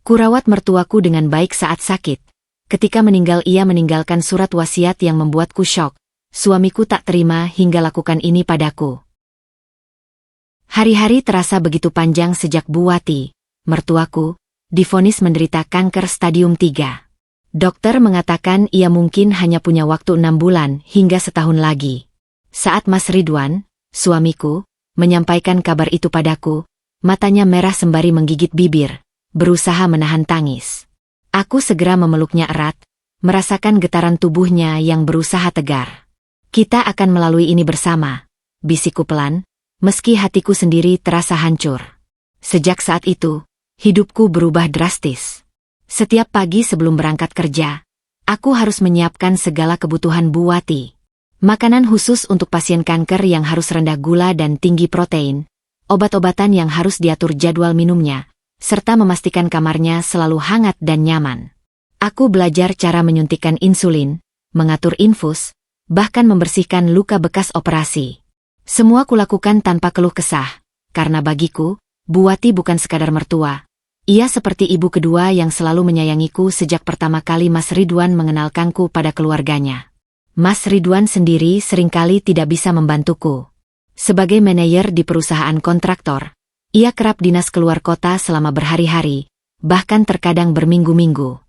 Kurawat mertuaku dengan baik saat sakit. Ketika meninggal ia meninggalkan surat wasiat yang membuatku syok. Suamiku tak terima hingga lakukan ini padaku. Hari-hari terasa begitu panjang sejak Bu Wati, mertuaku, divonis menderita kanker stadium 3. Dokter mengatakan ia mungkin hanya punya waktu 6 bulan hingga setahun lagi. Saat Mas Ridwan, suamiku, menyampaikan kabar itu padaku, matanya merah sembari menggigit bibir, berusaha menahan tangis. Aku segera memeluknya erat, merasakan getaran tubuhnya yang berusaha tegar. Kita akan melalui ini bersama, bisikku pelan, meski hatiku sendiri terasa hancur. Sejak saat itu, hidupku berubah drastis. Setiap pagi sebelum berangkat kerja, aku harus menyiapkan segala kebutuhan Bu Wati. Makanan khusus untuk pasien kanker yang harus rendah gula dan tinggi protein, obat-obatan yang harus diatur jadwal minumnya, serta memastikan kamarnya selalu hangat dan nyaman. Aku belajar cara menyuntikkan insulin, mengatur infus, bahkan membersihkan luka bekas operasi. Semua kulakukan tanpa keluh kesah, karena bagiku, Bu Wati bukan sekadar mertua. Ia seperti ibu kedua yang selalu menyayangiku sejak pertama kali Mas Ridwan mengenalkanku pada keluarganya. Mas Ridwan sendiri seringkali tidak bisa membantuku. Sebagai manajer di perusahaan kontraktor, ia kerap dinas keluar kota selama berhari-hari, bahkan terkadang berminggu-minggu.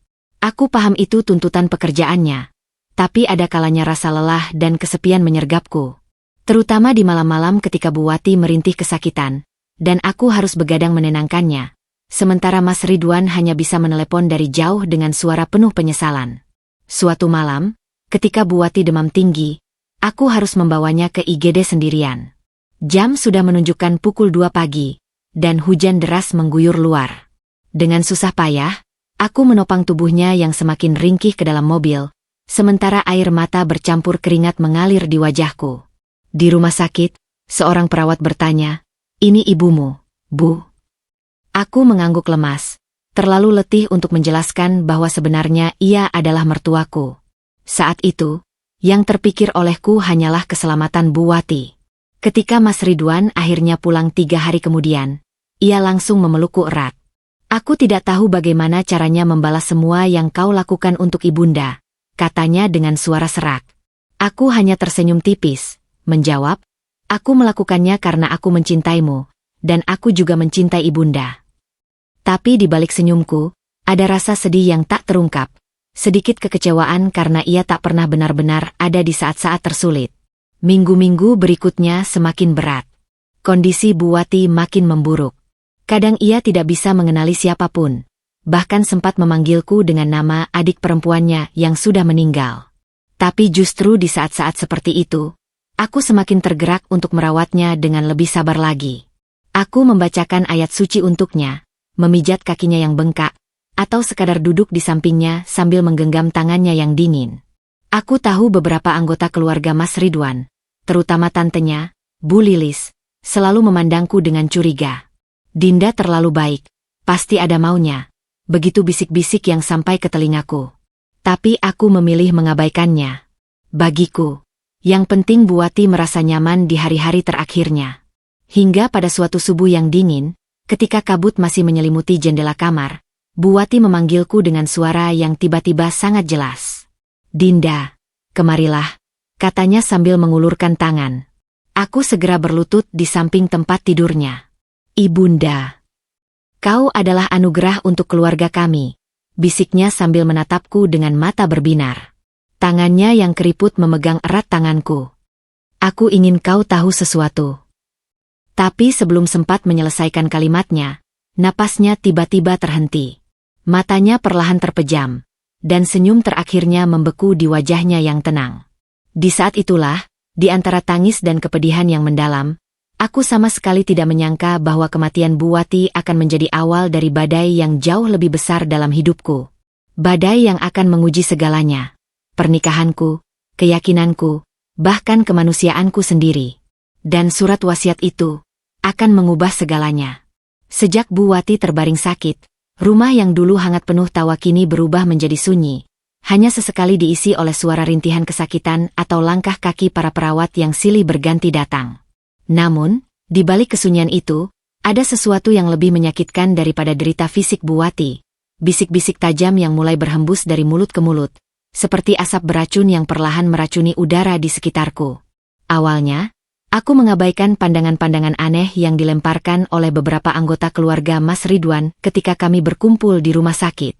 Aku paham itu tuntutan pekerjaannya, tapi ada kalanya rasa lelah dan kesepian menyergapku. Terutama di malam-malam ketika Bu Wati merintih kesakitan, dan aku harus begadang menenangkannya. Sementara Mas Ridwan hanya bisa menelepon dari jauh dengan suara penuh penyesalan. Suatu malam, ketika Bu Wati demam tinggi, aku harus membawanya ke IGD sendirian. Jam sudah menunjukkan pukul 2 pagi, dan hujan deras mengguyur luar. Dengan susah payah, aku menopang tubuhnya yang semakin ringkih ke dalam mobil, sementara air mata bercampur keringat mengalir di wajahku. Di rumah sakit, seorang perawat bertanya, "Ini ibumu, Bu?" Aku mengangguk lemas, terlalu letih untuk menjelaskan bahwa sebenarnya ia adalah mertuaku. Saat itu, yang terpikir olehku hanyalah keselamatan Bu Wati. Ketika Mas Ridwan akhirnya pulang 3 hari kemudian, ia langsung memelukku erat. "Aku tidak tahu bagaimana caranya membalas semua yang kau lakukan untuk ibunda," katanya dengan suara serak. Aku hanya tersenyum tipis, menjawab, "Aku melakukannya karena aku mencintaimu, dan aku juga mencintai ibunda." Tapi di balik senyumku, ada rasa sedih yang tak terungkap, sedikit kekecewaan karena ia tak pernah benar-benar ada di saat-saat tersulit. Minggu-minggu berikutnya semakin berat. Kondisi Bu Wati makin memburuk. Kadang ia tidak bisa mengenali siapapun, bahkan sempat memanggilku dengan nama adik perempuannya yang sudah meninggal. Tapi justru di saat-saat seperti itu, aku semakin tergerak untuk merawatnya dengan lebih sabar lagi. Aku membacakan ayat suci untuknya, memijat kakinya yang bengkak, atau sekadar duduk di sampingnya sambil menggenggam tangannya yang dingin. Aku tahu beberapa anggota keluarga Mas Ridwan, terutama tantenya, Bu Lilis, selalu memandangku dengan curiga. "Dinda terlalu baik, pasti ada maunya," begitu bisik-bisik yang sampai ke telingaku. Tapi aku memilih mengabaikannya. Bagiku, yang penting Bu Wati merasa nyaman di hari-hari terakhirnya. Hingga pada suatu subuh yang dingin, ketika kabut masih menyelimuti jendela kamar, Bu Wati memanggilku dengan suara yang tiba-tiba sangat jelas. "Dinda, kemarilah," katanya sambil mengulurkan tangan. Aku segera berlutut di samping tempat tidurnya. "Ibunda, kau adalah anugerah untuk keluarga kami," bisiknya sambil menatapku dengan mata berbinar. Tangannya yang keriput memegang erat tanganku. "Aku ingin kau tahu sesuatu." Tapi sebelum sempat menyelesaikan kalimatnya, napasnya tiba-tiba terhenti. Matanya perlahan terpejam, dan senyum terakhirnya membeku di wajahnya yang tenang. Di saat itulah, di antara tangis dan kepedihan yang mendalam, aku sama sekali tidak menyangka bahwa kematian Bu Wati akan menjadi awal dari badai yang jauh lebih besar dalam hidupku. Badai yang akan menguji segalanya. Pernikahanku, keyakinanku, bahkan kemanusiaanku sendiri. Dan surat wasiat itu akan mengubah segalanya. Sejak Bu Wati terbaring sakit, rumah yang dulu hangat penuh tawa kini berubah menjadi sunyi. Hanya sesekali diisi oleh suara rintihan kesakitan atau langkah kaki para perawat yang silih berganti datang. Namun, di balik kesunyian itu, ada sesuatu yang lebih menyakitkan daripada derita fisik Bu Wati. bisik-bisik tajam yang mulai berhembus dari mulut ke mulut, seperti asap beracun yang perlahan meracuni udara di sekitarku. Awalnya, aku mengabaikan pandangan-pandangan aneh yang dilemparkan oleh beberapa anggota keluarga Mas Ridwan ketika kami berkumpul di rumah sakit.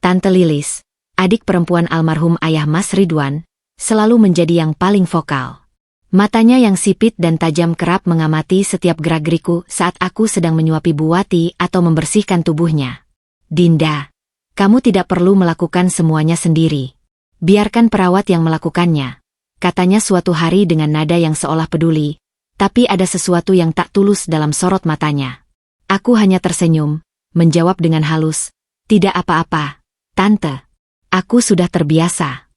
Tante Lilis, adik perempuan almarhum ayah Mas Ridwan, selalu menjadi yang paling vokal. Matanya yang sipit dan tajam kerap mengamati setiap gerak-geriku saat aku sedang menyuapi Buwati atau membersihkan tubuhnya. Dinda, kamu tidak perlu melakukan semuanya sendiri. Biarkan perawat yang melakukannya, katanya suatu hari dengan nada yang seolah peduli, tapi ada sesuatu yang tak tulus dalam sorot matanya. Aku hanya tersenyum, menjawab dengan halus, tidak apa-apa, Tante. Aku sudah terbiasa.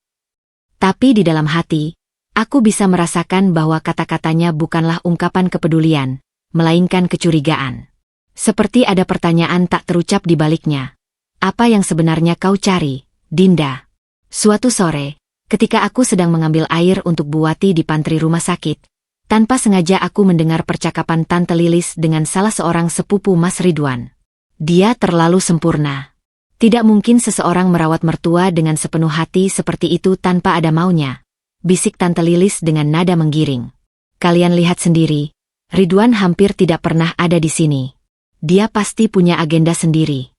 Tapi di dalam hati, aku bisa merasakan bahwa kata-katanya bukanlah ungkapan kepedulian, melainkan kecurigaan. Seperti ada pertanyaan tak terucap di baliknya. Apa yang sebenarnya kau cari, Dinda? Suatu sore, ketika aku sedang mengambil air untuk Buwati di pantry rumah sakit, tanpa sengaja aku mendengar percakapan Tante Lilis dengan salah seorang sepupu Mas Ridwan. Dia terlalu sempurna. Tidak mungkin seseorang merawat mertua dengan sepenuh hati seperti itu tanpa ada maunya, bisik Tante Lilis dengan nada menggiring. Kalian lihat sendiri, Ridwan hampir tidak pernah ada di sini. Dia pasti punya agenda sendiri.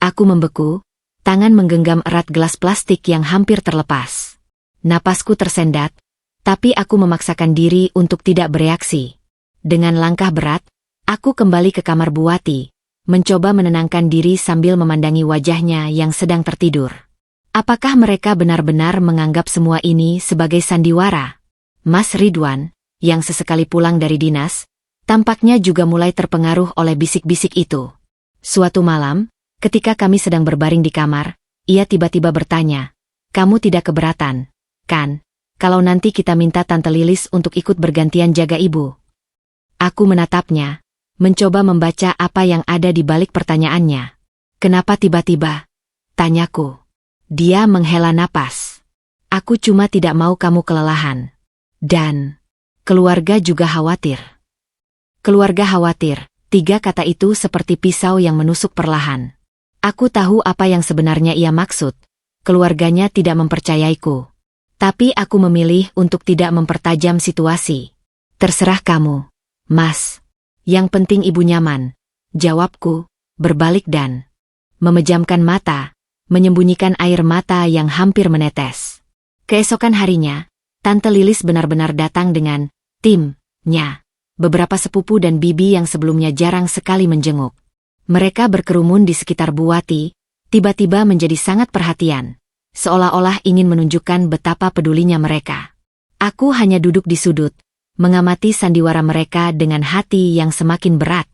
Aku membeku, tangan menggenggam erat gelas plastik yang hampir terlepas. Napasku tersendat, tapi aku memaksakan diri untuk tidak bereaksi. Dengan langkah berat, aku kembali ke kamar Buwati, mencoba menenangkan diri sambil memandangi wajahnya yang sedang tertidur. Apakah mereka benar-benar menganggap semua ini sebagai sandiwara? Mas Ridwan, yang sesekali pulang dari dinas, tampaknya juga mulai terpengaruh oleh bisik-bisik itu. Suatu malam, ketika kami sedang berbaring di kamar, ia tiba-tiba bertanya, "Kamu tidak keberatan, kan, kalau nanti kita minta Tante Lilis untuk ikut bergantian jaga ibu?" Aku menatapnya, mencoba membaca apa yang ada di balik pertanyaannya. "Kenapa tiba-tiba?" tanyaku. Dia menghela napas. "Aku cuma tidak mau kamu kelelahan. Dan keluarga juga khawatir." Keluarga khawatir, 3 kata itu seperti pisau yang menusuk perlahan. Aku tahu apa yang sebenarnya ia maksud. Keluarganya tidak mempercayaiku. Tapi aku memilih untuk tidak mempertajam situasi. "Terserah kamu, Mas. Yang penting ibu nyaman," jawabku, berbalik dan memejamkan mata, menyembunyikan air mata yang hampir menetes. Keesokan harinya, Tante Lilis benar-benar datang dengan timnya, beberapa sepupu dan bibi yang sebelumnya jarang sekali menjenguk. Mereka berkerumun di sekitar Buwati, tiba-tiba menjadi sangat perhatian, seolah-olah ingin menunjukkan betapa pedulinya mereka. Aku hanya duduk di sudut, mengamati sandiwara mereka dengan hati yang semakin berat.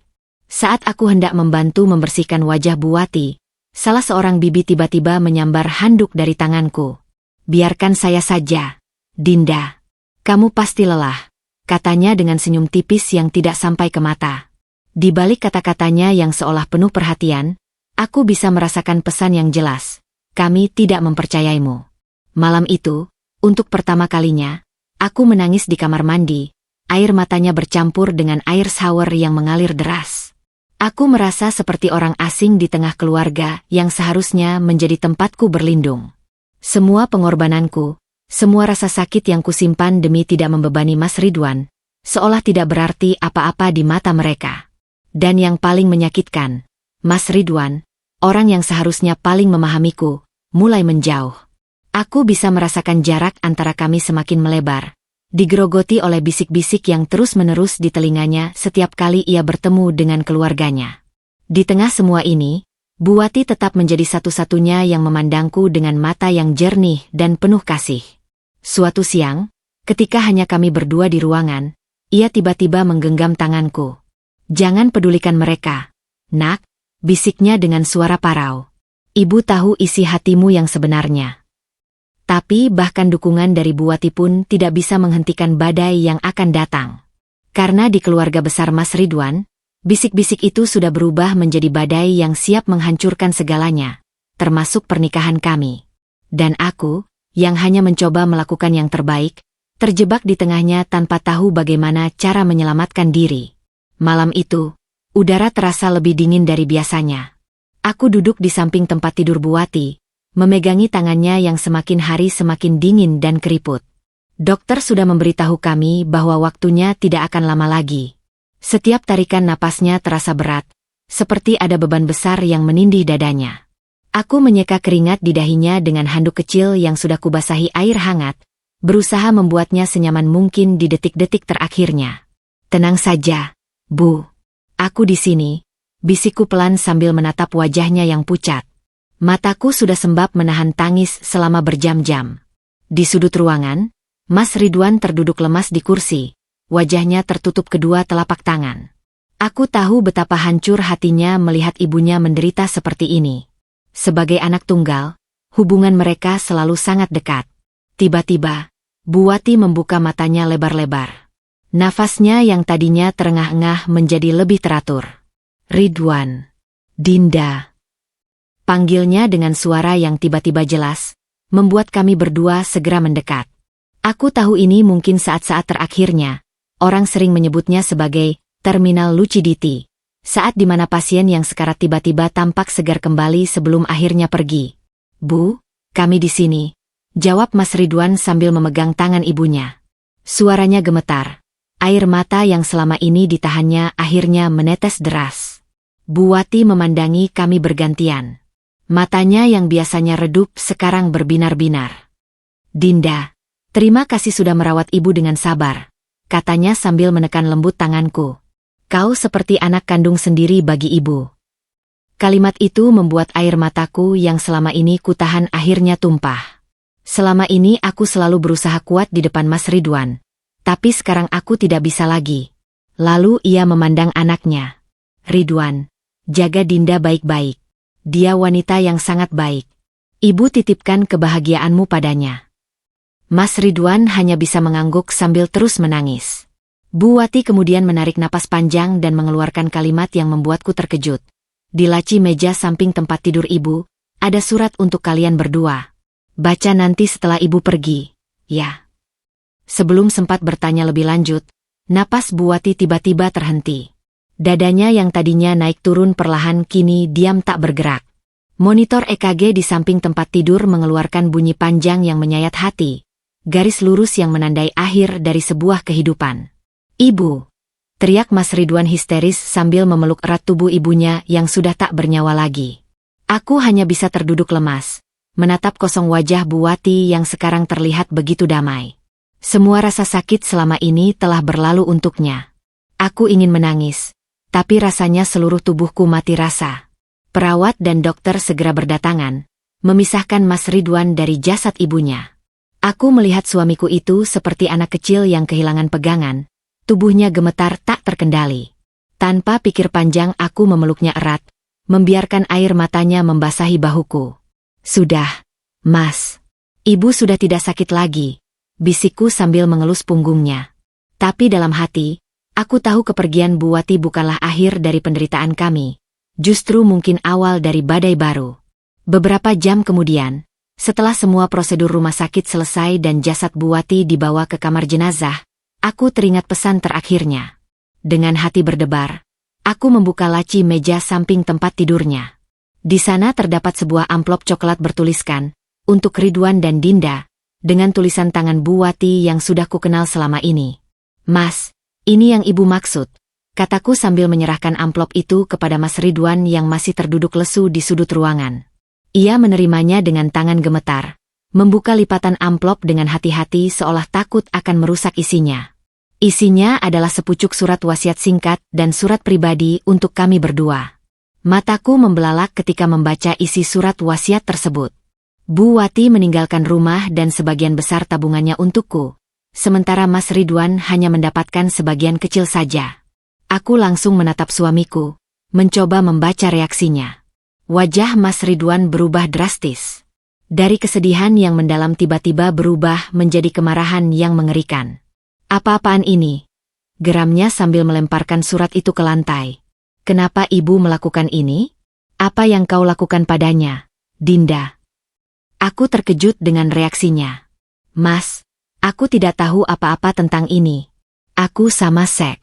Saat aku hendak membantu membersihkan wajah Buwati, salah seorang bibi tiba-tiba menyambar handuk dari tanganku. "Biarkan saya saja, Dinda. Kamu pasti lelah," katanya dengan senyum tipis yang tidak sampai ke mata. Di balik kata-katanya yang seolah penuh perhatian, aku bisa merasakan pesan yang jelas. Kami tidak mempercayaimu. Malam itu, untuk pertama kalinya, aku menangis di kamar mandi, air matanya bercampur dengan air shower yang mengalir deras. Aku merasa seperti orang asing di tengah keluarga yang seharusnya menjadi tempatku berlindung. Semua pengorbananku, semua rasa sakit yang kusimpan demi tidak membebani Mas Ridwan, seolah tidak berarti apa-apa di mata mereka. Dan yang paling menyakitkan, Mas Ridwan, orang yang seharusnya paling memahamiku, mulai menjauh. Aku bisa merasakan jarak antara kami semakin melebar, digerogoti oleh bisik-bisik yang terus-menerus di telinganya setiap kali ia bertemu dengan keluarganya. Di tengah semua ini, Buwati tetap menjadi satu-satunya yang memandangku dengan mata yang jernih dan penuh kasih. Suatu siang, ketika hanya kami berdua di ruangan, ia tiba-tiba menggenggam tanganku. "Jangan pedulikan mereka, Nak," bisiknya dengan suara parau. "Ibu tahu isi hatimu yang sebenarnya." Tapi bahkan dukungan dari Buwati pun tidak bisa menghentikan badai yang akan datang. Karena di keluarga besar Mas Ridwan, bisik-bisik itu sudah berubah menjadi badai yang siap menghancurkan segalanya, termasuk pernikahan kami. Dan aku, yang hanya mencoba melakukan yang terbaik, terjebak di tengahnya tanpa tahu bagaimana cara menyelamatkan diri. Malam itu, udara terasa lebih dingin dari biasanya. Aku duduk di samping tempat tidur Bu Wati, memegangi tangannya yang semakin hari semakin dingin dan keriput. Dokter sudah memberitahu kami bahwa waktunya tidak akan lama lagi. Setiap tarikan napasnya terasa berat, seperti ada beban besar yang menindih dadanya. Aku menyeka keringat di dahinya dengan handuk kecil yang sudah kubasahi air hangat, berusaha membuatnya senyaman mungkin di detik-detik terakhirnya. Tenang saja, Bu. Aku di sini, bisikku pelan sambil menatap wajahnya yang pucat. Mataku sudah sembab menahan tangis selama berjam-jam. Di sudut ruangan, Mas Ridwan terduduk lemas di kursi, wajahnya tertutup kedua telapak tangan. Aku tahu betapa hancur hatinya melihat ibunya menderita seperti ini. Sebagai anak tunggal, hubungan mereka selalu sangat dekat. Tiba-tiba, Bu Wati membuka matanya lebar-lebar. Nafasnya yang tadinya terengah-engah menjadi lebih teratur. Ridwan. Dinda. Panggilnya dengan suara yang tiba-tiba jelas, membuat kami berdua segera mendekat. Aku tahu ini mungkin saat-saat terakhirnya. Orang sering menyebutnya sebagai terminal lucidity. Saat di mana pasien yang sekarat tiba-tiba tampak segar kembali sebelum akhirnya pergi. Bu, kami di sini, jawab Mas Ridwan sambil memegang tangan ibunya. Suaranya gemetar. Air mata yang selama ini ditahannya akhirnya menetes deras. Bu Wati memandangi kami bergantian. Matanya yang biasanya redup sekarang berbinar-binar. Dinda, terima kasih sudah merawat ibu dengan sabar, katanya sambil menekan lembut tanganku. Kau seperti anak kandung sendiri bagi ibu. Kalimat itu membuat air mataku yang selama ini kutahan akhirnya tumpah. Selama ini aku selalu berusaha kuat di depan Mas Ridwan. Tapi sekarang aku tidak bisa lagi. Lalu ia memandang anaknya. Ridwan, jaga Dinda baik-baik. Dia wanita yang sangat baik. Ibu titipkan kebahagiaanmu padanya. Mas Ridwan hanya bisa mengangguk sambil terus menangis. Bu Wati kemudian menarik napas panjang dan mengeluarkan kalimat yang membuatku terkejut. Di laci meja samping tempat tidur ibu, ada surat untuk kalian berdua. Baca nanti setelah ibu pergi, ya. Sebelum sempat bertanya lebih lanjut, napas Bu Wati tiba-tiba terhenti. Dadanya yang tadinya naik turun perlahan kini diam tak bergerak. Monitor EKG di samping tempat tidur mengeluarkan bunyi panjang yang menyayat hati. Garis lurus yang menandai akhir dari sebuah kehidupan. Ibu! Teriak Mas Ridwan histeris sambil memeluk erat tubuh ibunya yang sudah tak bernyawa lagi. Aku hanya bisa terduduk lemas, menatap kosong wajah Bu Wati yang sekarang terlihat begitu damai. Semua rasa sakit selama ini telah berlalu untuknya. Aku ingin menangis, tapi rasanya seluruh tubuhku mati rasa. Perawat dan dokter segera berdatangan, memisahkan Mas Ridwan dari jasad ibunya. Aku melihat suamiku itu seperti anak kecil yang kehilangan pegangan, tubuhnya gemetar tak terkendali. Tanpa pikir panjang aku memeluknya erat, membiarkan air matanya membasahi bahuku. Sudah, Mas. Ibu sudah tidak sakit lagi. Bisikku sambil mengelus punggungnya. Tapi dalam hati, aku tahu kepergian Bu Wati bukanlah akhir dari penderitaan kami. Justru mungkin awal dari badai baru. Beberapa jam kemudian, setelah semua prosedur rumah sakit selesai dan jasad Bu Wati dibawa ke kamar jenazah, aku teringat pesan terakhirnya. Dengan hati berdebar, aku membuka laci meja samping tempat tidurnya. Di sana terdapat sebuah amplop coklat bertuliskan, untuk Ridwan dan Dinda, dengan tulisan tangan Bu Wati yang sudah kukenal selama ini. Mas, ini yang ibu maksud, kataku sambil menyerahkan amplop itu kepada Mas Ridwan yang masih terduduk lesu di sudut ruangan. Ia menerimanya dengan tangan gemetar, membuka lipatan amplop dengan hati-hati seolah takut akan merusak isinya. Isinya adalah sepucuk surat wasiat singkat dan surat pribadi untuk kami berdua. Mataku membelalak ketika membaca isi surat wasiat tersebut. Bu Wati meninggalkan rumah dan sebagian besar tabungannya untukku, sementara Mas Ridwan hanya mendapatkan sebagian kecil saja. Aku langsung menatap suamiku, mencoba membaca reaksinya. Wajah Mas Ridwan berubah drastis. Dari kesedihan yang mendalam tiba-tiba berubah menjadi kemarahan yang mengerikan. Apa-apaan ini? Geramnya sambil melemparkan surat itu ke lantai. Kenapa ibu melakukan ini? Apa yang kau lakukan padanya, Dinda? Aku terkejut dengan reaksinya. Mas, aku tidak tahu apa-apa tentang ini. Aku sama Sek.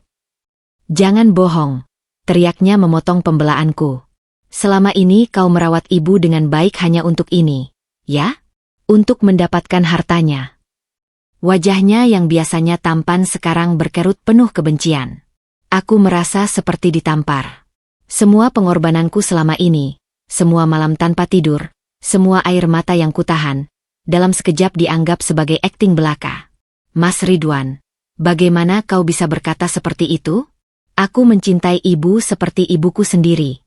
Jangan bohong, teriaknya memotong pembelaanku. Selama ini kau merawat ibu dengan baik hanya untuk ini, ya? Untuk mendapatkan hartanya. Wajahnya yang biasanya tampan sekarang berkerut penuh kebencian. Aku merasa seperti ditampar. Semua pengorbananku selama ini, semua malam tanpa tidur, semua air mata yang kutahan, dalam sekejap dianggap sebagai akting belaka. Mas Ridwan, bagaimana kau bisa berkata seperti itu? Aku mencintai ibu seperti ibuku sendiri.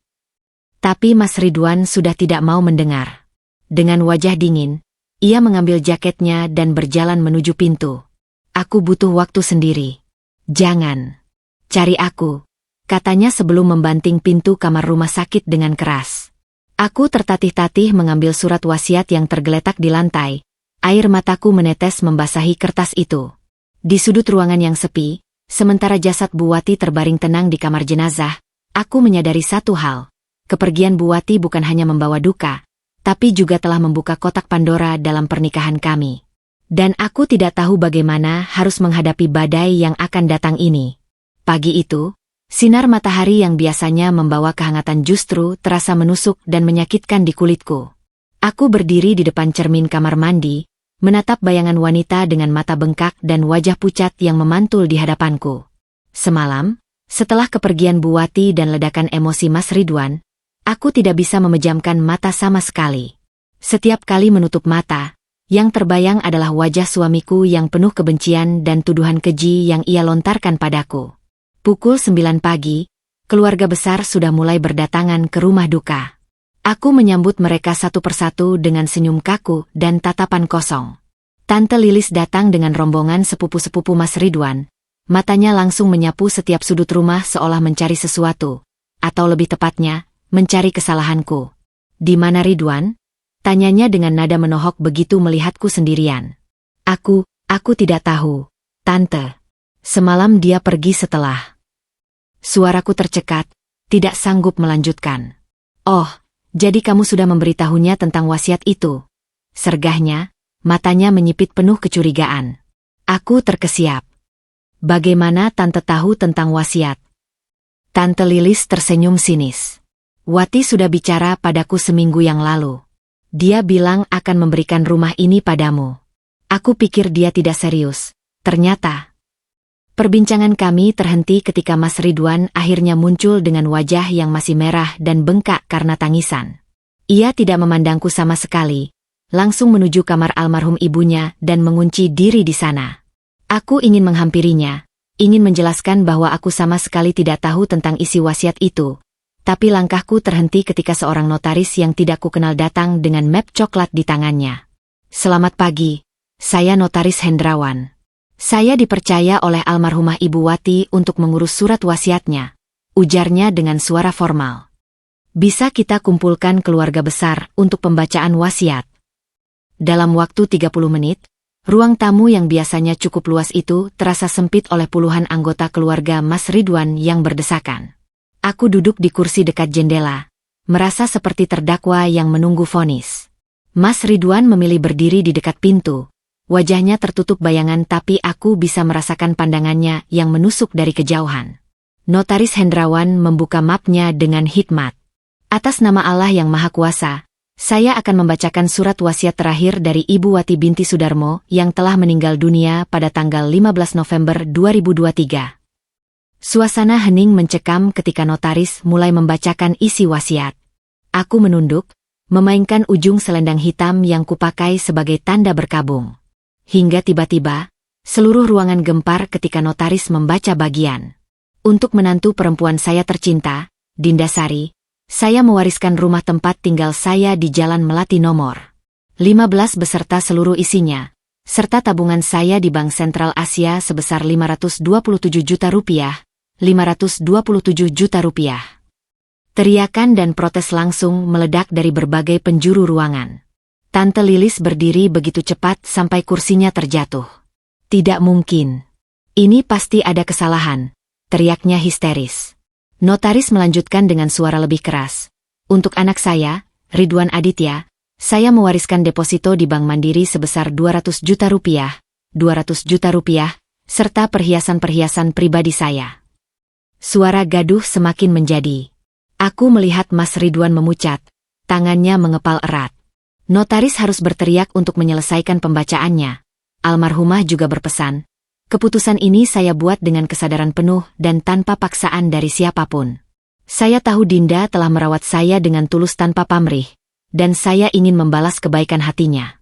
Tapi Mas Ridwan sudah tidak mau mendengar. Dengan wajah dingin, ia mengambil jaketnya dan berjalan menuju pintu. Aku butuh waktu sendiri. Jangan cari aku, katanya sebelum membanting pintu kamar rumah sakit dengan keras. Aku tertatih-tatih mengambil surat wasiat yang tergeletak di lantai. Air mataku menetes membasahi kertas itu. Di sudut ruangan yang sepi, sementara jasad Bu Wati terbaring tenang di kamar jenazah, aku menyadari satu hal. Kepergian Bu Wati bukan hanya membawa duka, tapi juga telah membuka kotak Pandora dalam pernikahan kami. Dan aku tidak tahu bagaimana harus menghadapi badai yang akan datang ini. Pagi itu, sinar matahari yang biasanya membawa kehangatan justru terasa menusuk dan menyakitkan di kulitku. Aku berdiri di depan cermin kamar mandi, menatap bayangan wanita dengan mata bengkak dan wajah pucat yang memantul di hadapanku. Semalam, setelah kepergian Bu Wati dan ledakan emosi Mas Ridwan, aku tidak bisa memejamkan mata sama sekali. Setiap kali menutup mata, yang terbayang adalah wajah suamiku yang penuh kebencian dan tuduhan keji yang ia lontarkan padaku. Pukul 9 pagi, keluarga besar sudah mulai berdatangan ke rumah duka. Aku menyambut mereka satu persatu dengan senyum kaku dan tatapan kosong. Tante Lilis datang dengan rombongan sepupu-sepupu Mas Ridwan. Matanya langsung menyapu setiap sudut rumah seolah mencari sesuatu. Atau lebih tepatnya, mencari kesalahanku. Di mana Ridwan? Tanyanya dengan nada menohok begitu melihatku sendirian. Aku tidak tahu, Tante. Semalam dia pergi setelah. Suaraku tercekat, tidak sanggup melanjutkan. Oh, jadi kamu sudah memberitahunya tentang wasiat itu? Sergahnya, matanya menyipit penuh kecurigaan. Aku terkesiap. Bagaimana Tante tahu tentang wasiat? Tante Lilis tersenyum sinis. Wati sudah bicara padaku seminggu yang lalu. Dia bilang akan memberikan rumah ini padamu. Aku pikir dia tidak serius. Ternyata. Perbincangan kami terhenti ketika Mas Ridwan akhirnya muncul dengan wajah yang masih merah dan bengkak karena tangisan. Ia tidak memandangku sama sekali, langsung menuju kamar almarhum ibunya dan mengunci diri di sana. Aku ingin menghampirinya, ingin menjelaskan bahwa aku sama sekali tidak tahu tentang isi wasiat itu, tapi langkahku terhenti ketika seorang notaris yang tidak kukenal datang dengan map coklat di tangannya. Selamat pagi, saya Notaris Hendrawan. Saya dipercaya oleh almarhumah Ibu Wati untuk mengurus surat wasiatnya, ujarnya dengan suara formal. Bisa kita kumpulkan keluarga besar untuk pembacaan wasiat. Dalam waktu 30 menit, ruang tamu yang biasanya cukup luas itu terasa sempit oleh puluhan anggota keluarga Mas Ridwan yang berdesakan. Aku duduk di kursi dekat jendela, merasa seperti terdakwa yang menunggu vonis. Mas Ridwan memilih berdiri di dekat pintu. Wajahnya tertutup bayangan tapi aku bisa merasakan pandangannya yang menusuk dari kejauhan. Notaris Hendrawan membuka mapnya dengan hikmat. Atas nama Allah yang Maha Kuasa, saya akan membacakan surat wasiat terakhir dari Ibu Wati binti Sudarmo yang telah meninggal dunia pada tanggal 15 November 2023. Suasana hening mencekam ketika notaris mulai membacakan isi wasiat. Aku menunduk, memainkan ujung selendang hitam yang kupakai sebagai tanda berkabung. Hingga tiba-tiba, seluruh ruangan gempar ketika notaris membaca bagian. Untuk menantu perempuan saya tercinta, Dinda Sari, saya mewariskan rumah tempat tinggal saya di Jalan Melati nomor 15 beserta seluruh isinya, serta tabungan saya di Bank Sentral Asia sebesar 527 juta rupiah, 527 juta rupiah. Teriakan dan protes langsung meledak dari berbagai penjuru ruangan. Tante Lilis berdiri begitu cepat sampai kursinya terjatuh. Tidak mungkin. Ini pasti ada kesalahan, teriaknya histeris. Notaris melanjutkan dengan suara lebih keras. Untuk anak saya, Ridwan Aditya, saya mewariskan deposito di Bank Mandiri sebesar 200 juta rupiah, 200 juta rupiah, serta perhiasan-perhiasan pribadi saya. Suara gaduh semakin menjadi. Aku melihat Mas Ridwan memucat, tangannya mengepal erat. Notaris harus berteriak untuk menyelesaikan pembacaannya. Almarhumah juga berpesan, keputusan ini saya buat dengan kesadaran penuh dan tanpa paksaan dari siapapun. Saya tahu Dinda telah merawat saya dengan tulus tanpa pamrih, dan saya ingin membalas kebaikan hatinya.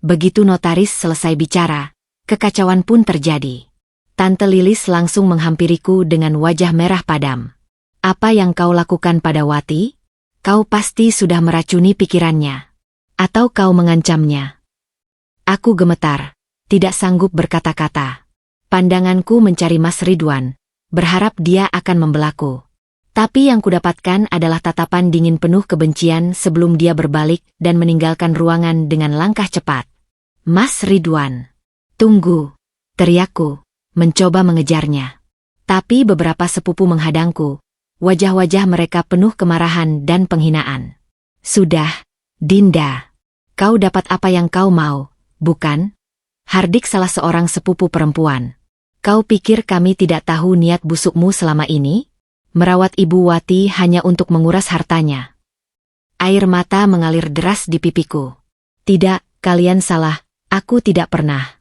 Begitu notaris selesai bicara, kekacauan pun terjadi. Tante Lilis langsung menghampiriku dengan wajah merah padam. Apa yang kau lakukan pada Wati? Kau pasti sudah meracuni pikirannya. Atau kau mengancamnya? Aku gemetar, tidak sanggup berkata-kata. Pandanganku mencari Mas Ridwan, berharap dia akan membelaku. Tapi yang kudapatkan adalah tatapan dingin penuh kebencian sebelum dia berbalik dan meninggalkan ruangan dengan langkah cepat. Mas Ridwan, tunggu, teriakku, mencoba mengejarnya. Tapi beberapa sepupu menghadangku, wajah-wajah mereka penuh kemarahan dan penghinaan. Sudah, Dinda. Kau dapat apa yang kau mau, bukan? Hardik salah seorang sepupu perempuan. Kau pikir kami tidak tahu niat busukmu selama ini? Merawat Ibu Wati hanya untuk menguras hartanya. Air mata mengalir deras di pipiku. Tidak, kalian salah, aku tidak pernah.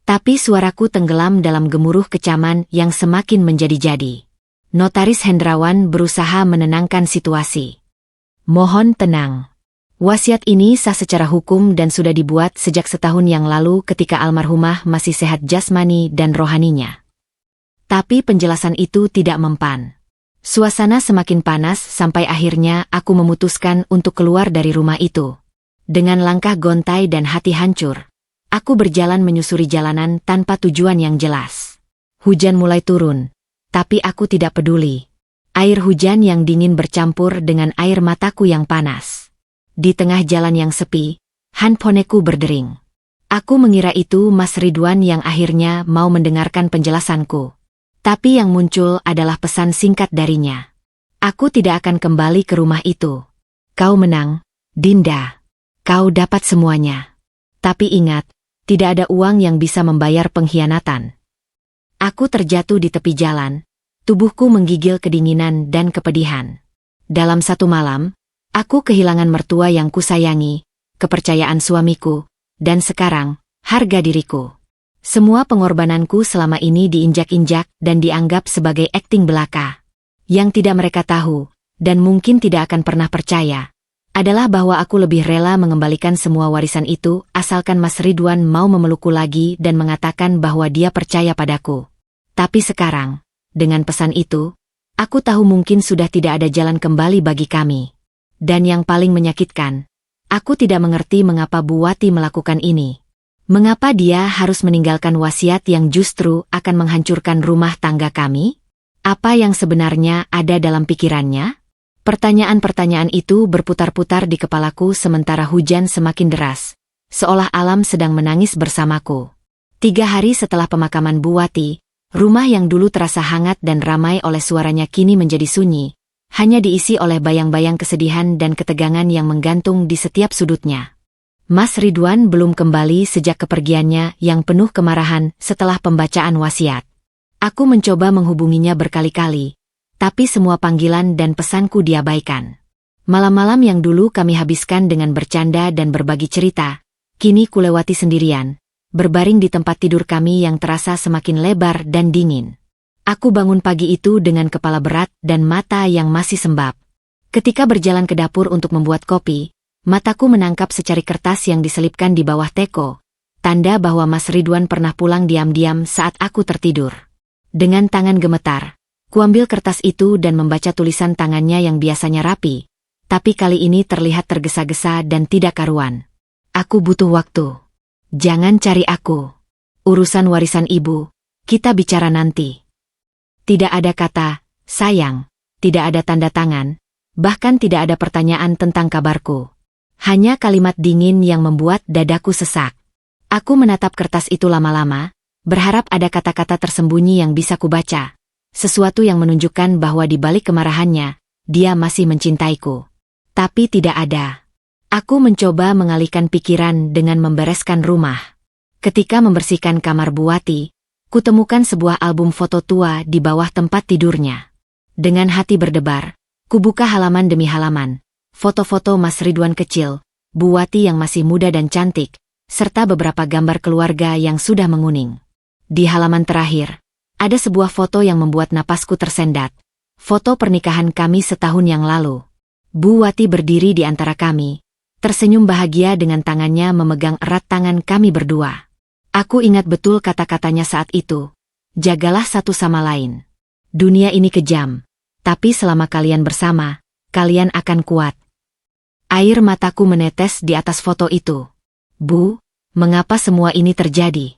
Tapi suaraku tenggelam dalam gemuruh kecaman yang semakin menjadi-jadi. Notaris Hendrawan berusaha menenangkan situasi. Mohon tenang. Wasiat ini sah secara hukum dan sudah dibuat sejak setahun yang lalu ketika almarhumah masih sehat jasmani dan rohaninya. Tapi penjelasan itu tidak mempan. Suasana semakin panas sampai akhirnya aku memutuskan untuk keluar dari rumah itu. Dengan langkah gontai dan hati hancur, aku berjalan menyusuri jalanan tanpa tujuan yang jelas. Hujan mulai turun, tapi aku tidak peduli. Air hujan yang dingin bercampur dengan air mataku yang panas. Di tengah jalan yang sepi, handphoneku berdering. Aku mengira itu Mas Ridwan yang akhirnya mau mendengarkan penjelasanku. Tapi yang muncul adalah pesan singkat darinya. Aku tidak akan kembali ke rumah itu. Kau menang, Dinda. Kau dapat semuanya. Tapi ingat, tidak ada uang yang bisa membayar pengkhianatan. Aku terjatuh di tepi jalan, tubuhku menggigil kedinginan dan kepedihan. Dalam satu malam, aku kehilangan mertua yang kusayangi, kepercayaan suamiku, dan sekarang, harga diriku. Semua pengorbananku selama ini diinjak-injak dan dianggap sebagai akting belaka. Yang tidak mereka tahu, dan mungkin tidak akan pernah percaya, adalah bahwa aku lebih rela mengembalikan semua warisan itu asalkan Mas Ridwan mau memelukku lagi dan mengatakan bahwa dia percaya padaku. Tapi sekarang, dengan pesan itu, aku tahu mungkin sudah tidak ada jalan kembali bagi kami. Dan yang paling menyakitkan, aku tidak mengerti mengapa Bu Wati melakukan ini. Mengapa dia harus meninggalkan wasiat yang justru akan menghancurkan rumah tangga kami? Apa yang sebenarnya ada dalam pikirannya? Pertanyaan-pertanyaan itu berputar-putar di kepalaku sementara hujan semakin deras, seolah alam sedang menangis bersamaku. 3 hari setelah pemakaman Bu Wati, rumah yang dulu terasa hangat dan ramai oleh suaranya kini menjadi sunyi. Hanya diisi oleh bayang-bayang kesedihan dan ketegangan yang menggantung di setiap sudutnya. Mas Ridwan belum kembali sejak kepergiannya yang penuh kemarahan setelah pembacaan wasiat. Aku mencoba menghubunginya berkali-kali, tapi semua panggilan dan pesanku diabaikan. Malam-malam yang dulu kami habiskan dengan bercanda dan berbagi cerita, kini kulewati sendirian, berbaring di tempat tidur kami yang terasa semakin lebar dan dingin. Aku bangun pagi itu dengan kepala berat dan mata yang masih sembab. Ketika berjalan ke dapur untuk membuat kopi, mataku menangkap secari kertas yang diselipkan di bawah teko, tanda bahwa Mas Ridwan pernah pulang diam-diam saat aku tertidur. Dengan tangan gemetar, kuambil kertas itu dan membaca tulisan tangannya yang biasanya rapi, tapi kali ini terlihat tergesa-gesa dan tidak karuan. Aku butuh waktu. Jangan cari aku. Urusan warisan ibu, kita bicara nanti. Tidak ada kata, sayang, tidak ada tanda tangan, bahkan tidak ada pertanyaan tentang kabarku. Hanya kalimat dingin yang membuat dadaku sesak. Aku menatap kertas itu lama-lama, berharap ada kata-kata tersembunyi yang bisa kubaca. Sesuatu yang menunjukkan bahwa di balik kemarahannya, dia masih mencintaiku. Tapi tidak ada. Aku mencoba mengalihkan pikiran dengan membereskan rumah. Ketika membersihkan kamar Bu Wati, kutemukan sebuah album foto tua di bawah tempat tidurnya. Dengan hati berdebar, Kubuka halaman demi halaman. Foto-foto Mas Ridwan kecil, Bu Wati yang masih muda dan cantik, serta beberapa gambar keluarga yang sudah menguning. Di halaman terakhir, ada sebuah foto yang membuat napasku tersendat. Foto pernikahan kami setahun yang lalu. Bu Wati berdiri di antara kami, tersenyum bahagia dengan tangannya memegang erat tangan kami berdua. Aku ingat betul kata-katanya saat itu. Jagalah satu sama lain. Dunia ini kejam, tapi selama kalian bersama, kalian akan kuat. Air mataku menetes di atas foto itu. Bu, mengapa semua ini terjadi?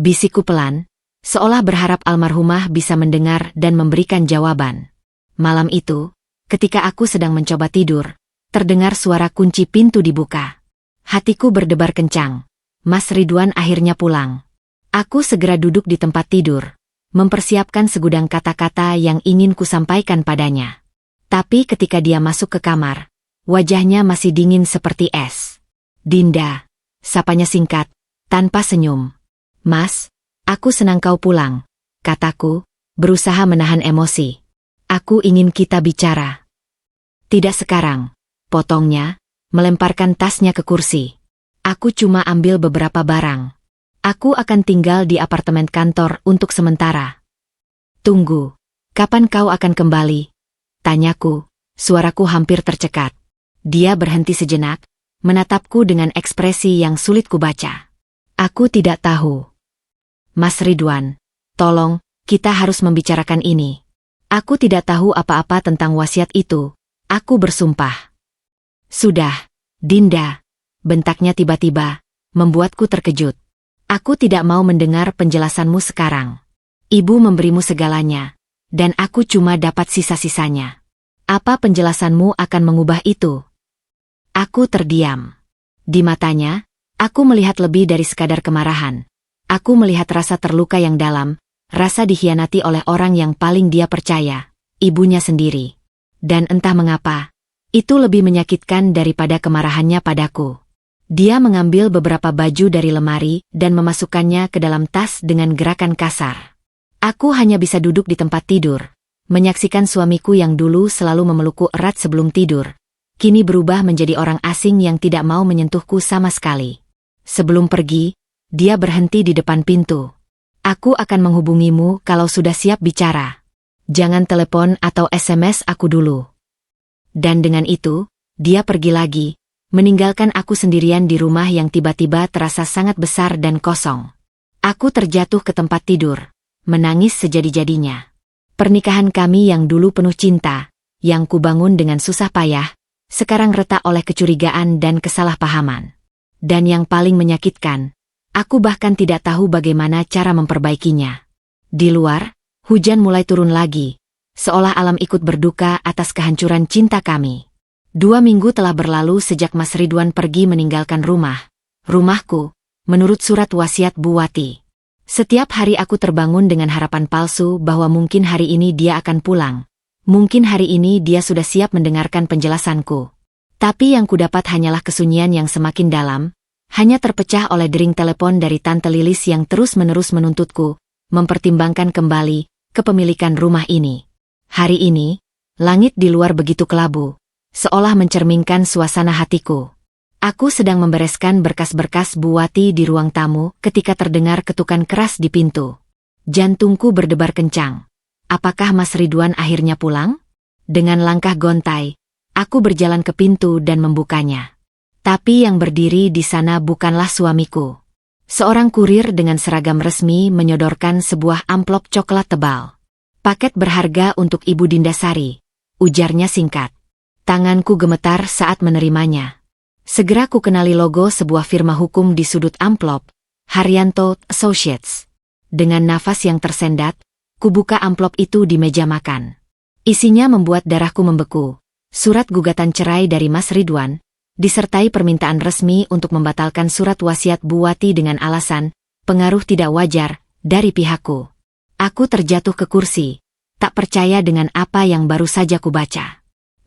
Bisikku pelan, seolah berharap almarhumah bisa mendengar dan memberikan jawaban. Malam itu, ketika aku sedang mencoba tidur, terdengar suara kunci pintu dibuka. Hatiku berdebar kencang. Mas Ridwan akhirnya pulang. Aku segera duduk di tempat tidur, mempersiapkan segudang kata-kata yang ingin kusampaikan padanya. Tapi ketika dia masuk ke kamar, wajahnya masih dingin seperti es. Dinda, sapanya singkat, tanpa senyum. Mas, aku senang kau pulang, kataku, berusaha menahan emosi. Aku ingin kita bicara. Tidak sekarang, potongnya, melemparkan tasnya ke kursi. Aku cuma ambil beberapa barang. Aku akan tinggal di apartemen kantor untuk sementara. Tunggu, kapan kau akan kembali? Tanyaku, suaraku hampir tercekat. Dia berhenti sejenak, menatapku dengan ekspresi yang sulit kubaca. Aku tidak tahu. Mas Ridwan, tolong, kita harus membicarakan ini. Aku tidak tahu apa-apa tentang wasiat itu. Aku bersumpah. Sudah, Dinda, bentaknya tiba-tiba, membuatku terkejut. Aku tidak mau mendengar penjelasanmu sekarang. Ibu memberimu segalanya, dan aku cuma dapat sisa-sisanya. Apa penjelasanmu akan mengubah itu? Aku terdiam. Di matanya, aku melihat lebih dari sekadar kemarahan. Aku melihat rasa terluka yang dalam, rasa dikhianati oleh orang yang paling dia percaya, ibunya sendiri. Dan entah mengapa, itu lebih menyakitkan daripada kemarahannya padaku. Dia mengambil beberapa baju dari lemari dan memasukkannya ke dalam tas dengan gerakan kasar. Aku hanya bisa duduk di tempat tidur, menyaksikan suamiku yang dulu selalu memelukku erat sebelum tidur, kini berubah menjadi orang asing yang tidak mau menyentuhku sama sekali. Sebelum pergi, dia berhenti di depan pintu. Aku akan menghubungimu kalau sudah siap bicara. Jangan telepon atau SMS aku dulu. Dan dengan itu, dia pergi lagi, meninggalkan aku sendirian di rumah yang tiba-tiba terasa sangat besar dan kosong. Aku terjatuh ke tempat tidur, menangis sejadi-jadinya. Pernikahan kami yang dulu penuh cinta, yang kubangun dengan susah payah, sekarang retak oleh kecurigaan dan kesalahpahaman. Dan yang paling menyakitkan, aku bahkan tidak tahu bagaimana cara memperbaikinya. Di luar, hujan mulai turun lagi, seolah alam ikut berduka atas kehancuran cinta kami. 2 minggu telah berlalu sejak Mas Ridwan pergi meninggalkan rumahku, menurut surat wasiat Bu Wati. Setiap hari aku terbangun dengan harapan palsu bahwa mungkin hari ini dia akan pulang. Mungkin hari ini dia sudah siap mendengarkan penjelasanku. Tapi yang kudapat hanyalah kesunyian yang semakin dalam, hanya terpecah oleh dering telepon dari Tante Lilis yang terus-menerus menuntutku, mempertimbangkan kembali kepemilikan rumah ini. Hari ini, langit di luar begitu kelabu, seolah mencerminkan suasana hatiku. Aku sedang membereskan berkas-berkas Bu Wati di ruang tamu ketika terdengar ketukan keras di pintu. Jantungku berdebar kencang. Apakah Mas Ridwan akhirnya pulang? Dengan langkah gontai, aku berjalan ke pintu dan membukanya. Tapi yang berdiri di sana bukanlah suamiku. Seorang kurir dengan seragam resmi menyodorkan sebuah amplop coklat tebal. Paket berharga untuk Ibu Dindasari, ujarnya singkat. Tanganku gemetar saat menerimanya. Segera ku kenali logo sebuah firma hukum di sudut amplop, Haryanto Associates. Dengan nafas yang tersendat, ku buka amplop itu di meja makan. Isinya membuat darahku membeku. Surat gugatan cerai dari Mas Ridwan, disertai permintaan resmi untuk membatalkan surat wasiat Bu Wati dengan alasan pengaruh tidak wajar dari pihakku. Aku terjatuh ke kursi, tak percaya dengan apa yang baru saja ku baca.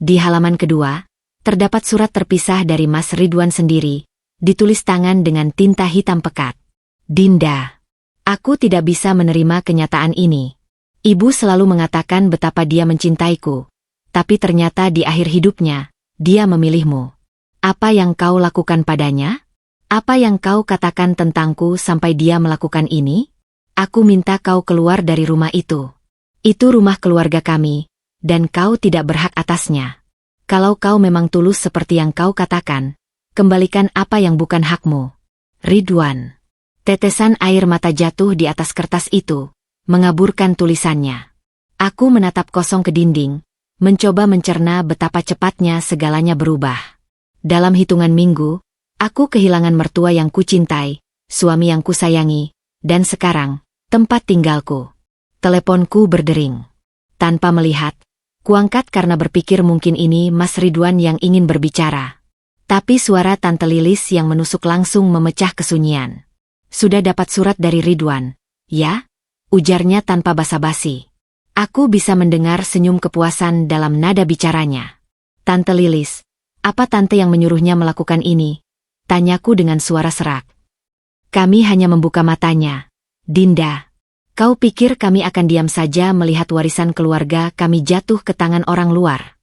Di halaman kedua, terdapat surat terpisah dari Mas Ridwan sendiri, ditulis tangan dengan tinta hitam pekat. Dinda, aku tidak bisa menerima kenyataan ini. Ibu selalu mengatakan betapa dia mencintaiku. tapi ternyata di akhir hidupnya, dia memilihmu. Apa yang kau lakukan padanya? Apa yang kau katakan tentangku sampai dia melakukan ini? Aku minta kau keluar dari rumah itu. Itu rumah keluarga kami, dan kau tidak berhak atasnya. Kalau kau memang tulus seperti yang kau katakan, kembalikan apa yang bukan hakmu. Ridwan. Tetesan air mata jatuh di atas kertas itu, mengaburkan tulisannya. Aku menatap kosong ke dinding, mencoba mencerna betapa cepatnya segalanya berubah. Dalam hitungan minggu, aku kehilangan mertua yang kucintai, suami yang kusayangi, dan sekarang, tempat tinggalku. Teleponku berdering. Tanpa melihat, kuangkat karena berpikir mungkin ini Mas Ridwan yang ingin berbicara. Tapi suara Tante Lilis yang menusuk langsung memecah kesunyian. Sudah dapat surat dari Ridwan, ya? Ujarnya tanpa basa-basi. Aku bisa mendengar senyum kepuasan dalam nada bicaranya. Tante Lilis, apa tante yang menyuruhnya melakukan ini? Tanyaku dengan suara serak. Kami hanya membuka matanya. Dinda, kau pikir kami akan diam saja melihat warisan keluarga kami jatuh ke tangan orang luar?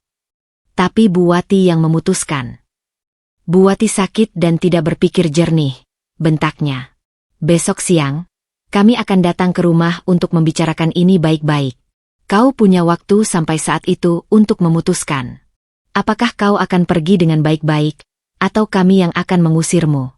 Tapi Bu Wati yang memutuskan. Bu Wati sakit dan tidak berpikir jernih, bentaknya. Besok siang, kami akan datang ke rumah untuk membicarakan ini baik-baik. Kau punya waktu sampai saat itu untuk memutuskan. Apakah kau akan pergi dengan baik-baik, atau kami yang akan mengusirmu?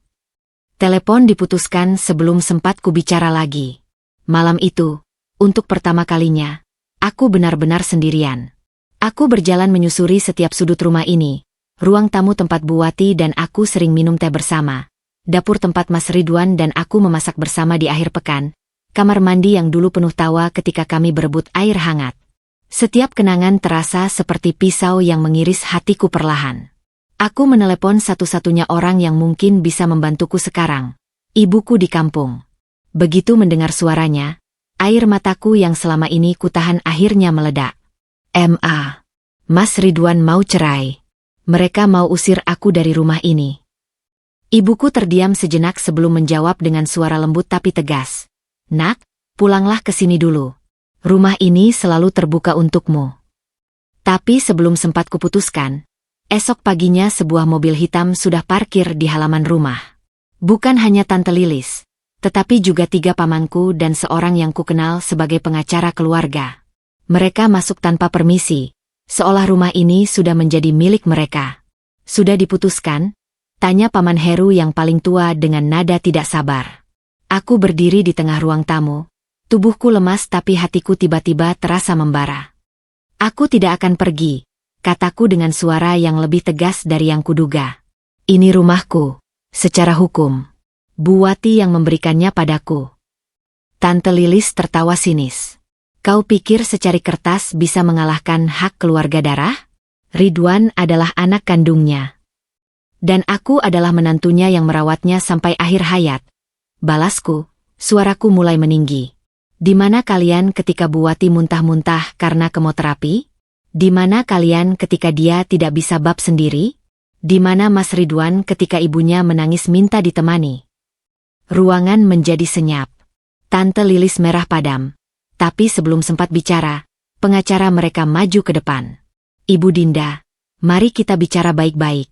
Telepon diputuskan sebelum sempat kubicara lagi. Malam itu, untuk pertama kalinya, aku benar-benar sendirian. Aku berjalan menyusuri setiap sudut rumah ini, ruang tamu tempat Bu Wati dan aku sering minum teh bersama. Dapur tempat Mas Ridwan dan aku memasak bersama di akhir pekan, kamar mandi yang dulu penuh tawa ketika kami berebut air hangat. Setiap kenangan terasa seperti pisau yang mengiris hatiku perlahan. Aku menelepon satu-satunya orang yang mungkin bisa membantuku sekarang, ibuku di kampung. Begitu mendengar suaranya, air mataku yang selama ini kutahan akhirnya meledak. Mas Ridwan mau cerai. Mereka mau usir aku dari rumah ini. Ibuku terdiam sejenak sebelum menjawab dengan suara lembut tapi tegas. Nak, pulanglah ke sini dulu. Rumah ini selalu terbuka untukmu. Tapi sebelum sempat kuputuskan, esok paginya sebuah mobil hitam sudah parkir di halaman rumah. Bukan hanya Tante Lilis, tetapi juga 3 pamanku dan seorang yang kukenal sebagai pengacara keluarga. Mereka masuk tanpa permisi, seolah rumah ini sudah menjadi milik mereka. Sudah diputuskan? Tanya Paman Heru yang paling tua dengan nada tidak sabar. Aku berdiri di tengah ruang tamu. Tubuhku lemas tapi hatiku tiba-tiba terasa membara. Aku tidak akan pergi, kataku dengan suara yang lebih tegas dari yang kuduga. Ini rumahku, secara hukum. Bu Wati yang memberikannya padaku. Tante Lilis tertawa sinis. Kau pikir secari kertas bisa mengalahkan hak keluarga darah? Ridwan adalah anak kandungnya. Dan aku adalah menantunya yang merawatnya sampai akhir hayat. Balasku, suaraku mulai meninggi. Di mana kalian ketika Bu Wati muntah-muntah karena kemoterapi? Di mana kalian ketika dia tidak bisa bab sendiri? Di mana Mas Ridwan ketika ibunya menangis minta ditemani? Ruangan menjadi senyap. Tante Lilis merah padam. Tapi sebelum sempat bicara, pengacara mereka maju ke depan. Ibu Dinda, mari kita bicara baik-baik.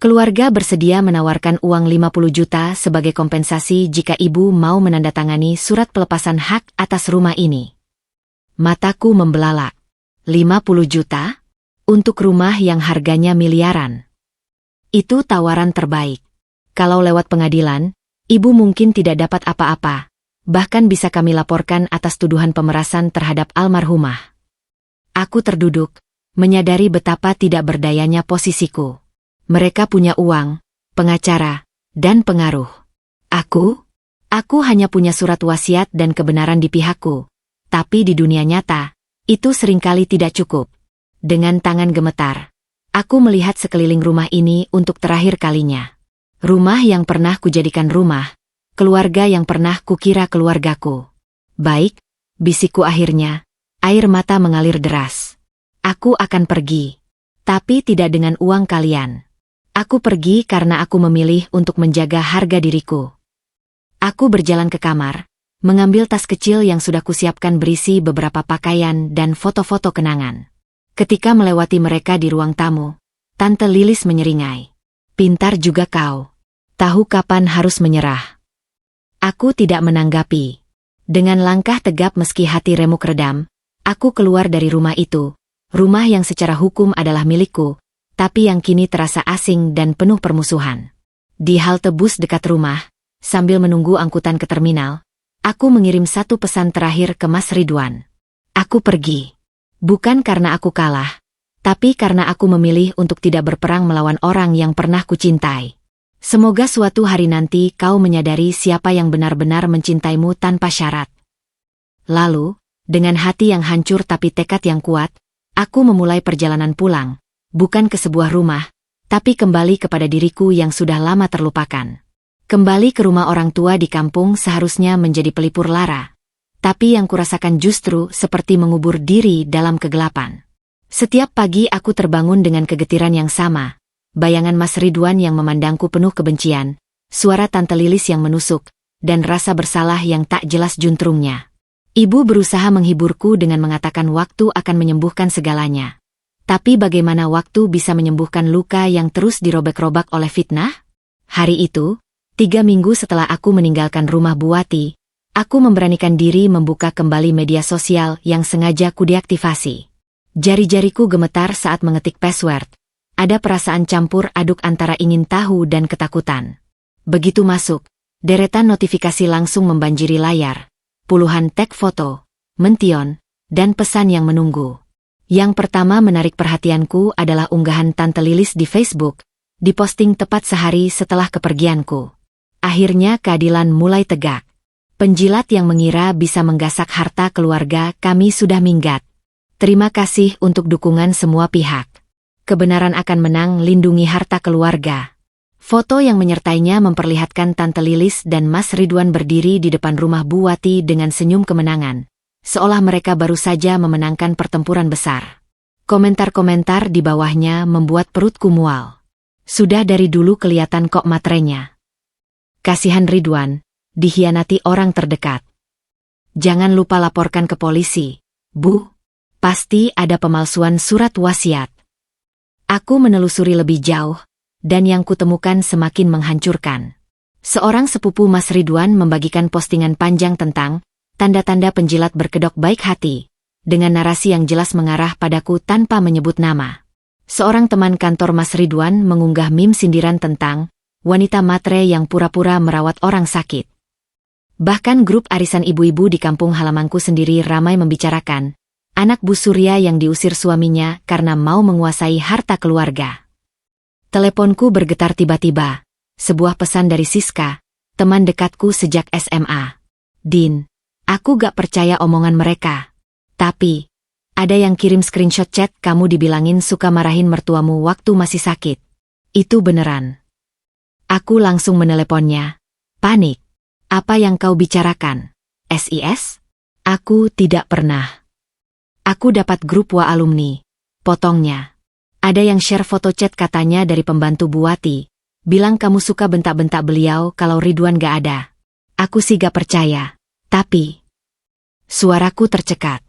Keluarga bersedia menawarkan uang 50 juta sebagai kompensasi jika ibu mau menandatangani surat pelepasan hak atas rumah ini. Mataku membelalak. 50 juta? Untuk rumah yang harganya miliaran. Itu tawaran terbaik. Kalau lewat pengadilan, ibu mungkin tidak dapat apa-apa. Bahkan bisa kami laporkan atas tuduhan pemerasan terhadap almarhumah. Aku terduduk, menyadari betapa tidak berdayanya posisiku. Mereka punya uang, pengacara, dan pengaruh. Aku hanya punya surat wasiat dan kebenaran di pihakku. Tapi di dunia nyata, itu seringkali tidak cukup. Dengan tangan gemetar, aku melihat sekeliling rumah ini untuk terakhir kalinya. Rumah yang pernah kujadikan rumah, keluarga yang pernah kukira keluargaku. Baik, bisikku akhirnya, air mata mengalir deras. Aku akan pergi. Tapi tidak dengan uang kalian. Aku pergi karena aku memilih untuk menjaga harga diriku. Aku berjalan ke kamar, mengambil tas kecil yang sudah kusiapkan berisi beberapa pakaian dan foto-foto kenangan. Ketika melewati mereka di ruang tamu, Tante Lilis menyeringai. Pintar juga kau. Tahu kapan harus menyerah. Aku tidak menanggapi. Dengan langkah tegap meski hati remuk redam, aku keluar dari rumah itu. Rumah yang secara hukum adalah milikku, tapi yang kini terasa asing dan penuh permusuhan. Di halte bus dekat rumah, sambil menunggu angkutan ke terminal, aku mengirim satu pesan terakhir ke Mas Ridwan. Aku pergi. Bukan karena aku kalah, tapi karena aku memilih untuk tidak berperang melawan orang yang pernah kucintai. Semoga suatu hari nanti kau menyadari siapa yang benar-benar mencintaimu tanpa syarat. Lalu, dengan hati yang hancur tapi tekad yang kuat, aku memulai perjalanan pulang, bukan ke sebuah rumah, tapi kembali kepada diriku yang sudah lama terlupakan. Kembali ke rumah orang tua di kampung seharusnya menjadi pelipur lara, tapi yang kurasakan justru seperti mengubur diri dalam kegelapan. Setiap pagi aku terbangun dengan kegetiran yang sama. Bayangan Mas Ridwan yang memandangku penuh kebencian, suara Tante Lilis yang menusuk, dan rasa bersalah yang tak jelas juntrungnya. Ibu berusaha menghiburku dengan mengatakan waktu akan menyembuhkan segalanya. Tapi bagaimana waktu bisa menyembuhkan luka yang terus dirobek-robek oleh fitnah? Hari itu, 3 minggu setelah aku meninggalkan rumah Buati, aku memberanikan diri membuka kembali media sosial yang sengaja kudeaktivasi. Jari-jariku gemetar saat mengetik password. Ada perasaan campur aduk antara ingin tahu dan ketakutan. Begitu masuk, deretan notifikasi langsung membanjiri layar. Puluhan tag foto, mention, dan pesan yang menunggu. Yang pertama menarik perhatianku adalah unggahan Tante Lilis di Facebook, diposting tepat sehari setelah kepergianku. Akhirnya keadilan mulai tegak. Penjilat yang mengira bisa menggasak harta keluarga kami sudah minggat. Terima kasih untuk dukungan semua pihak. Kebenaran akan menang, lindungi harta keluarga. Foto yang menyertainya memperlihatkan Tante Lilis dan Mas Ridwan berdiri di depan rumah Buati dengan senyum kemenangan, seolah mereka baru saja memenangkan pertempuran besar. Komentar-komentar di bawahnya membuat perutku mual. Sudah dari dulu kelihatan kok matrenya. Kasihan Ridwan, dikhianati orang terdekat. Jangan lupa laporkan ke polisi, Bu. Pasti ada pemalsuan surat wasiat. Aku menelusuri lebih jauh, dan yang kutemukan semakin menghancurkan. Seorang sepupu Mas Ridwan membagikan postingan panjang tentang tanda-tanda penjilat berkedok baik hati, dengan narasi yang jelas mengarah padaku tanpa menyebut nama. Seorang teman kantor Mas Ridwan mengunggah meme sindiran tentang wanita matre yang pura-pura merawat orang sakit. Bahkan grup arisan ibu-ibu di kampung halamanku sendiri ramai membicarakan anak Bu Surya yang diusir suaminya karena mau menguasai harta keluarga. Teleponku bergetar tiba-tiba. Sebuah pesan dari Siska, teman dekatku sejak SMA. Din, aku gak percaya omongan mereka. Tapi, ada yang kirim screenshot chat kamu dibilangin suka marahin mertuamu waktu masih sakit. Itu beneran. Aku langsung meneleponnya. Panik. Apa yang kau bicarakan? SIS? Aku tidak pernah. Aku dapat grup wa alumni. Potongnya. Ada yang share foto chat katanya dari pembantu Buati. Bilang kamu suka bentak-bentak beliau kalau Ridwan gak ada. Aku sih gak percaya. Tapi, suaraku tercekat.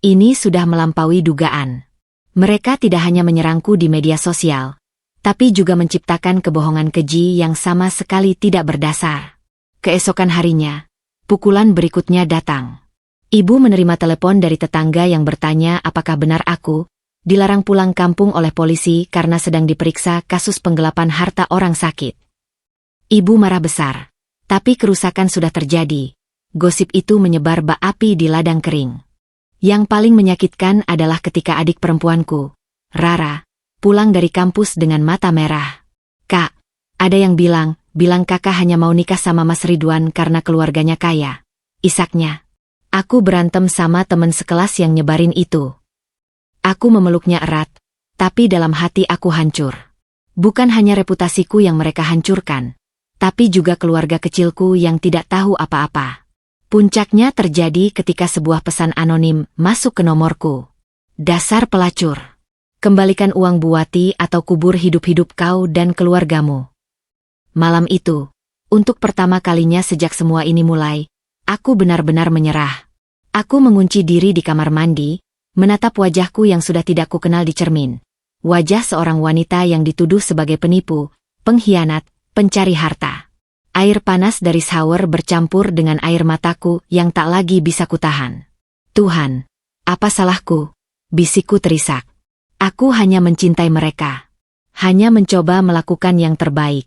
Ini sudah melampaui dugaan. Mereka tidak hanya menyerangku di media sosial, tapi juga menciptakan kebohongan keji yang sama sekali tidak berdasar. Keesokan harinya, pukulan berikutnya datang. Ibu menerima telepon dari tetangga yang bertanya apakah benar aku dilarang pulang kampung oleh polisi karena sedang diperiksa kasus penggelapan harta orang sakit. Ibu marah besar, tapi kerusakan sudah terjadi. Gosip itu menyebar bak api di ladang kering. Yang paling menyakitkan adalah ketika adik perempuanku, Rara, pulang dari kampus dengan mata merah. Kak, ada yang bilang kakak hanya mau nikah sama Mas Ridwan karena keluarganya kaya. Isaknya. Aku berantem sama temen sekelas yang nyebarin itu. Aku memeluknya erat, tapi dalam hati aku hancur. Bukan hanya reputasiku yang mereka hancurkan, tapi juga keluarga kecilku yang tidak tahu apa-apa. Puncaknya terjadi ketika sebuah pesan anonim masuk ke nomorku. Dasar pelacur. Kembalikan uang Buati atau kubur hidup-hidup kau dan keluargamu. Malam itu, untuk pertama kalinya sejak semua ini mulai, aku benar-benar menyerah. Aku mengunci diri di kamar mandi, menatap wajahku yang sudah tidak kukenal di cermin. Wajah seorang wanita yang dituduh sebagai penipu, pengkhianat, pencari harta. Air panas dari shower bercampur dengan air mataku yang tak lagi bisa kutahan. Tuhan, apa salahku? Bisikku terisak. Aku hanya mencintai mereka. Hanya mencoba melakukan yang terbaik.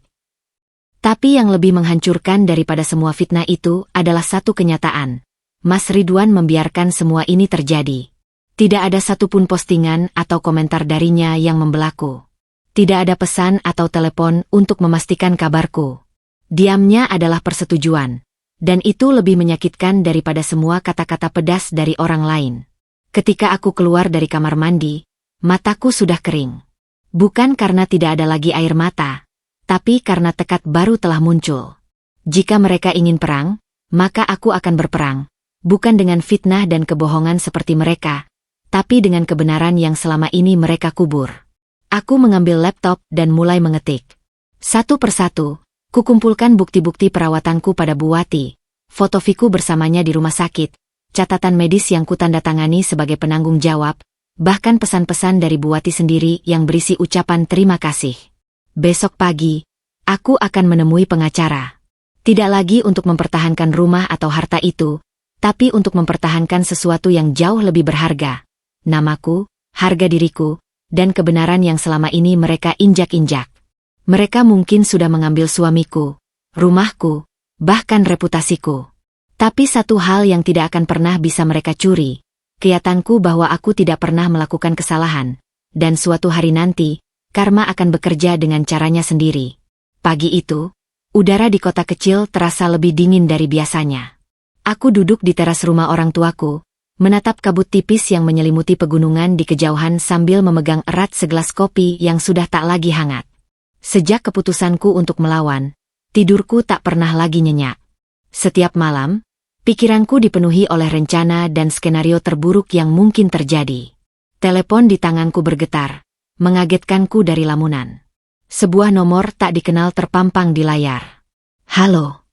Tapi yang lebih menghancurkan daripada semua fitnah itu adalah satu kenyataan. Mas Ridwan membiarkan semua ini terjadi. Tidak ada satupun postingan atau komentar darinya yang membelaku. Tidak ada pesan atau telepon untuk memastikan kabarku. Diamnya adalah persetujuan. Dan itu lebih menyakitkan daripada semua kata-kata pedas dari orang lain. Ketika aku keluar dari kamar mandi, mataku sudah kering. Bukan karena tidak ada lagi air mata, tapi karena tekad baru telah muncul. Jika mereka ingin perang, maka aku akan berperang, bukan dengan fitnah dan kebohongan seperti mereka, tapi dengan kebenaran yang selama ini mereka kubur. Aku mengambil laptop dan mulai mengetik. Satu persatu, kukumpulkan bukti-bukti perawatanku pada Bu Wati, foto Viku bersamanya di rumah sakit, catatan medis yang kutandatangani sebagai penanggung jawab, bahkan pesan-pesan dari Bu Wati sendiri yang berisi ucapan terima kasih. Besok pagi, aku akan menemui pengacara. Tidak lagi untuk mempertahankan rumah atau harta itu, tapi untuk mempertahankan sesuatu yang jauh lebih berharga. Namaku, harga diriku, dan kebenaran yang selama ini mereka injak-injak. Mereka mungkin sudah mengambil suamiku, rumahku, bahkan reputasiku. Tapi satu hal yang tidak akan pernah bisa mereka curi, keyakinanku bahwa aku tidak pernah melakukan kesalahan, dan suatu hari nanti, karma akan bekerja dengan caranya sendiri. Pagi itu, udara di kota kecil terasa lebih dingin dari biasanya. Aku duduk di teras rumah orang tuaku, menatap kabut tipis yang menyelimuti pegunungan di kejauhan sambil memegang erat segelas kopi yang sudah tak lagi hangat. Sejak keputusanku untuk melawan, tidurku tak pernah lagi nyenyak. Setiap malam, pikiranku dipenuhi oleh rencana dan skenario terburuk yang mungkin terjadi. Telepon di tanganku bergetar, mengagetkanku dari lamunan. Sebuah nomor tak dikenal terpampang di layar. Halo.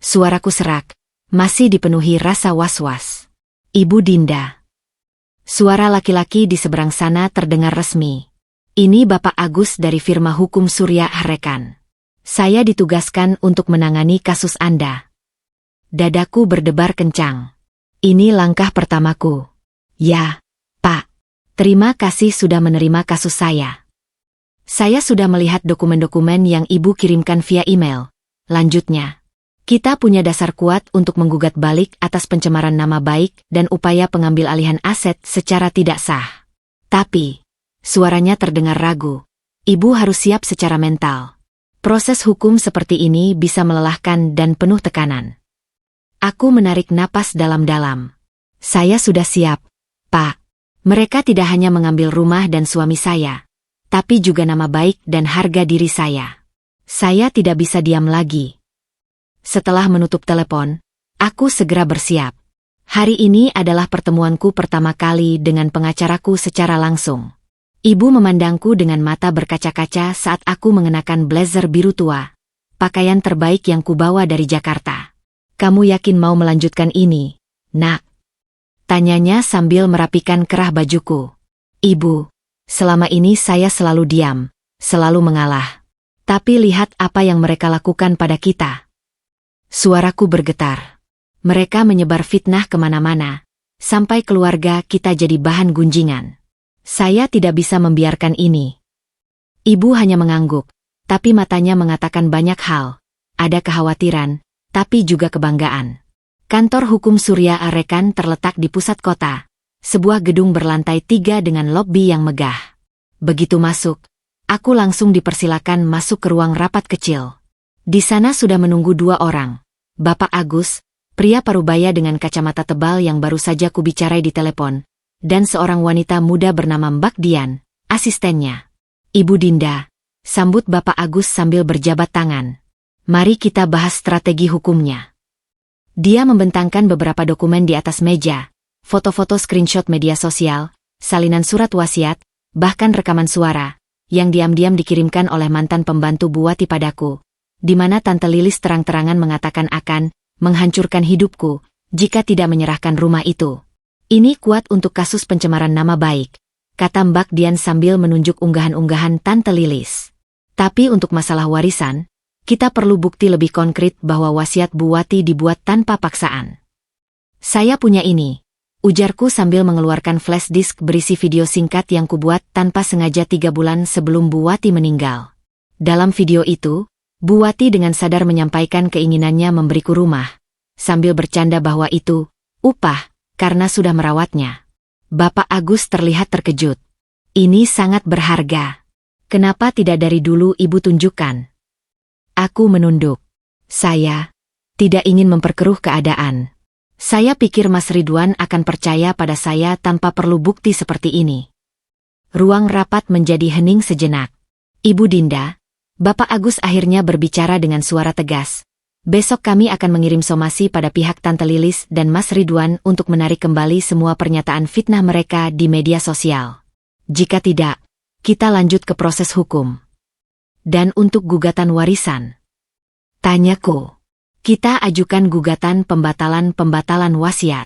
Suaraku serak, masih dipenuhi rasa was-was. Ibu Dinda. Suara laki-laki di seberang sana terdengar resmi. Ini Bapak Agus dari firma hukum Surya Rekan. Saya ditugaskan untuk menangani kasus Anda. Dadaku berdebar kencang. Ini langkah pertamaku. Ya, Pak. Terima kasih sudah menerima kasus saya. Saya sudah melihat dokumen-dokumen yang Ibu kirimkan via email. Lanjutnya, kita punya dasar kuat untuk menggugat balik atas pencemaran nama baik dan upaya pengambil alihan aset secara tidak sah. Tapi, suaranya terdengar ragu. Ibu harus siap secara mental. Proses hukum seperti ini bisa melelahkan dan penuh tekanan. Aku menarik napas dalam-dalam. Saya sudah siap, Pak. Mereka tidak hanya mengambil rumah dan suami saya, tapi juga nama baik dan harga diri saya. Saya tidak bisa diam lagi. Setelah menutup telepon, aku segera bersiap. Hari ini adalah pertemuanku pertama kali dengan pengacaraku secara langsung. Ibu memandangku dengan mata berkaca-kaca saat aku mengenakan blazer biru tua, pakaian terbaik yang kubawa dari Jakarta. Kamu yakin mau melanjutkan ini, Nak? Tanyanya sambil merapikan kerah bajuku. Ibu, selama ini saya selalu diam, selalu mengalah. Tapi lihat apa yang mereka lakukan pada kita. Suaraku bergetar. Mereka menyebar fitnah kemana-mana, sampai keluarga kita jadi bahan gunjingan. Saya tidak bisa membiarkan ini. Ibu hanya mengangguk, tapi matanya mengatakan banyak hal. Ada kekhawatiran, tapi juga kebanggaan. Kantor hukum Surya Rekan terletak di pusat kota, sebuah gedung berlantai 3 dengan lobi yang megah. Begitu masuk, aku langsung dipersilakan masuk ke ruang rapat kecil. Di sana sudah menunggu 2 orang, Bapak Agus, pria parubaya dengan kacamata tebal yang baru saja kubicarai di telepon, dan seorang wanita muda bernama Mbak Dian, asistennya. Ibu Dinda, sambut Bapak Agus sambil berjabat tangan. Mari kita bahas strategi hukumnya. Dia membentangkan beberapa dokumen di atas meja, foto-foto screenshot media sosial, salinan surat wasiat, bahkan rekaman suara, yang diam-diam dikirimkan oleh mantan pembantu Bu Wati padaku, di mana Tante Lilis terang-terangan mengatakan akan menghancurkan hidupku jika tidak menyerahkan rumah itu. Ini kuat untuk kasus pencemaran nama baik, kata Mbak Dian sambil menunjuk unggahan-unggahan Tante Lilis. Tapi untuk masalah warisan, kita perlu bukti lebih konkret bahwa wasiat Bu Wati dibuat tanpa paksaan. Saya punya ini, ujarku sambil mengeluarkan flash disk berisi video singkat yang kubuat tanpa sengaja 3 bulan sebelum Bu Wati meninggal. Dalam video itu, Bu Wati dengan sadar menyampaikan keinginannya memberiku rumah, sambil bercanda bahwa itu upah karena sudah merawatnya. Bapak Agus terlihat terkejut. Ini sangat berharga. Kenapa tidak dari dulu Ibu tunjukkan? Aku menunduk. Saya tidak ingin memperkeruh keadaan. Saya pikir Mas Ridwan akan percaya pada saya tanpa perlu bukti seperti ini. Ruang rapat menjadi hening sejenak. Ibu Dinda, Bapak Agus akhirnya berbicara dengan suara tegas. Besok kami akan mengirim somasi pada pihak Tante Lilis dan Mas Ridwan untuk menarik kembali semua pernyataan fitnah mereka di media sosial. Jika tidak, kita lanjut ke proses hukum. Dan untuk gugatan warisan? Tanyaku. Kita ajukan gugatan pembatalan wasiat.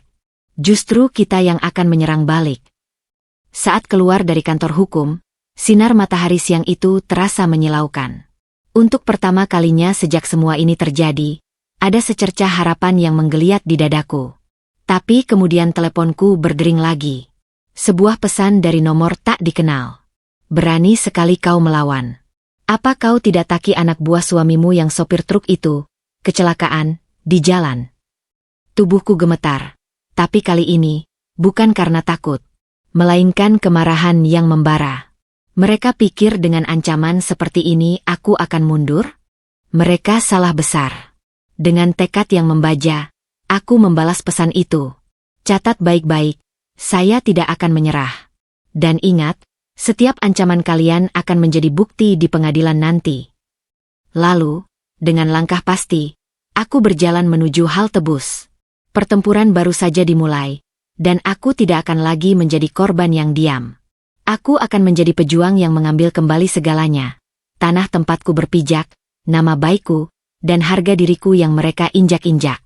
Justru kita yang akan menyerang balik. Saat keluar dari kantor hukum, sinar matahari siang itu terasa menyilaukan. Untuk pertama kalinya sejak semua ini terjadi, ada secercah harapan yang menggeliat di dadaku. Tapi kemudian teleponku berdering lagi. Sebuah pesan dari nomor tak dikenal. Berani sekali kau melawan. Apa kau tidak taki anak buah suamimu yang sopir truk itu kecelakaan di jalan? Tubuhku gemetar. Tapi kali ini, bukan karena takut, melainkan kemarahan yang membara. Mereka pikir dengan ancaman seperti ini aku akan mundur? Mereka salah besar. Dengan tekad yang membaja, aku membalas pesan itu. Catat baik-baik, saya tidak akan menyerah. Dan ingat, setiap ancaman kalian akan menjadi bukti di pengadilan nanti. Lalu, dengan langkah pasti, aku berjalan menuju halte bus. Pertempuran baru saja dimulai, dan aku tidak akan lagi menjadi korban yang diam. Aku akan menjadi pejuang yang mengambil kembali segalanya. Tanah tempatku berpijak, nama baikku, dan harga diriku yang mereka injak-injak.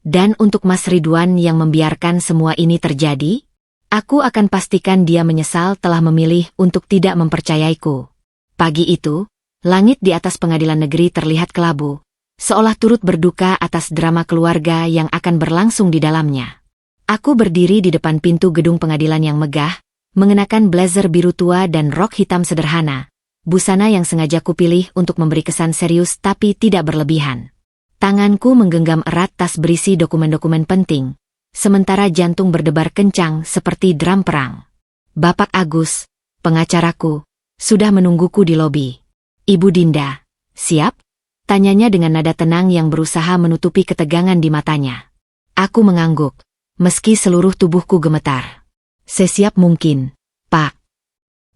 Dan untuk Mas Ridwan yang membiarkan semua ini terjadi, aku akan pastikan dia menyesal telah memilih untuk tidak mempercayaiku. Pagi itu, langit di atas pengadilan negeri terlihat kelabu, seolah turut berduka atas drama keluarga yang akan berlangsung di dalamnya. Aku berdiri di depan pintu gedung pengadilan yang megah, mengenakan blazer biru tua dan rok hitam sederhana, busana yang sengaja kupilih untuk memberi kesan serius tapi tidak berlebihan. Tanganku menggenggam erat tas berisi dokumen-dokumen penting, sementara jantung berdebar kencang seperti drum perang. Bapak Agus, pengacaraku, sudah menungguku di lobi. Ibu Dinda, siap? Tanyanya dengan nada tenang yang berusaha menutupi ketegangan di matanya. Aku mengangguk, meski seluruh tubuhku gemetar. Sesiap mungkin, Pak.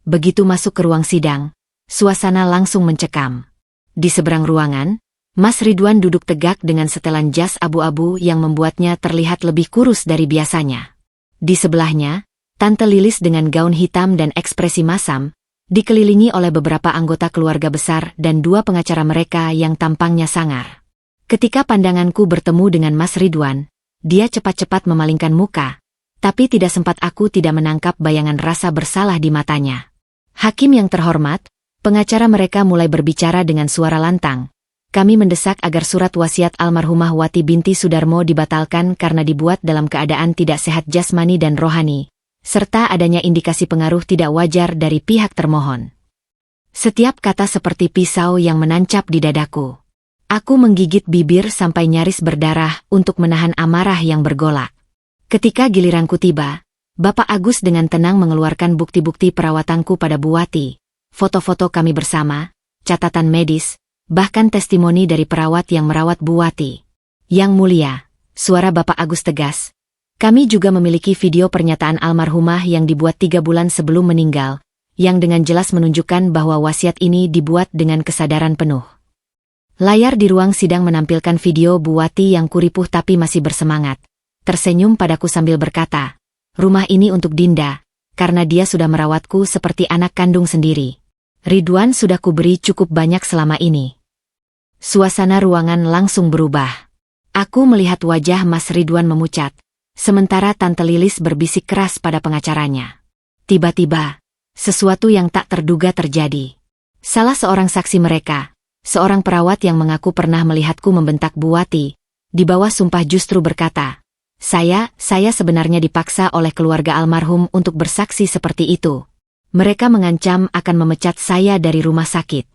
Begitu masuk ke ruang sidang, suasana langsung mencekam. Di seberang ruangan, Mas Ridwan duduk tegak dengan setelan jas abu-abu yang membuatnya terlihat lebih kurus dari biasanya. Di sebelahnya, Tante Lilis dengan gaun hitam dan ekspresi masam, dikelilingi oleh beberapa anggota keluarga besar dan 2 pengacara mereka yang tampangnya sangar. Ketika pandanganku bertemu dengan Mas Ridwan, dia cepat-cepat memalingkan muka. Tapi tidak sempat aku tidak menangkap bayangan rasa bersalah di matanya. Hakim yang terhormat, pengacara mereka mulai berbicara dengan suara lantang. Kami mendesak agar surat wasiat almarhumah Wati binti Sudarmo dibatalkan karena dibuat dalam keadaan tidak sehat jasmani dan rohani, serta adanya indikasi pengaruh tidak wajar dari pihak termohon. Setiap kata seperti pisau yang menancap di dadaku. Aku menggigit bibir sampai nyaris berdarah untuk menahan amarah yang bergolak. Ketika giliranku tiba, Bapak Agus dengan tenang mengeluarkan bukti-bukti perawatanku pada Bu Wati, foto-foto kami bersama, catatan medis, bahkan testimoni dari perawat yang merawat Bu Wati. Yang mulia, suara Bapak Agus tegas, kami juga memiliki video pernyataan almarhumah yang dibuat 3 bulan sebelum meninggal, yang dengan jelas menunjukkan bahwa wasiat ini dibuat dengan kesadaran penuh. Layar di ruang sidang menampilkan video Bu Wati yang kuripuh tapi masih bersemangat. Tersenyum padaku sambil berkata, rumah ini untuk Dinda, karena dia sudah merawatku seperti anak kandung sendiri. Ridwan sudah kuberi cukup banyak selama ini. Suasana ruangan langsung berubah. Aku melihat wajah Mas Ridwan memucat, sementara Tante Lilis berbisik keras pada pengacaranya. Tiba-tiba, sesuatu yang tak terduga terjadi. Salah seorang saksi mereka, seorang perawat yang mengaku pernah melihatku membentak Bu Wati, di bawah sumpah justru berkata, Saya sebenarnya dipaksa oleh keluarga almarhum untuk bersaksi seperti itu. Mereka mengancam akan memecat saya dari rumah sakit.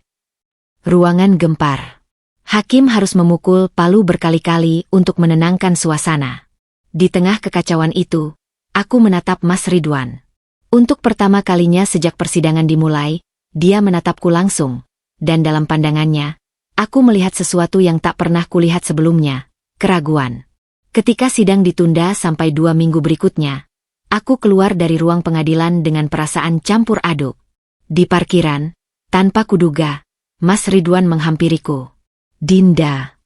Ruangan gempar. Hakim harus memukul palu berkali-kali untuk menenangkan suasana. Di tengah kekacauan itu, aku menatap Mas Ridwan. Untuk pertama kalinya sejak persidangan dimulai, dia menatapku langsung, dan dalam pandangannya, aku melihat sesuatu yang tak pernah kulihat sebelumnya, keraguan. Ketika sidang ditunda sampai 2 minggu berikutnya, aku keluar dari ruang pengadilan dengan perasaan campur aduk. Di parkiran, tanpa kuduga, Mas Ridwan menghampiriku. Dinda.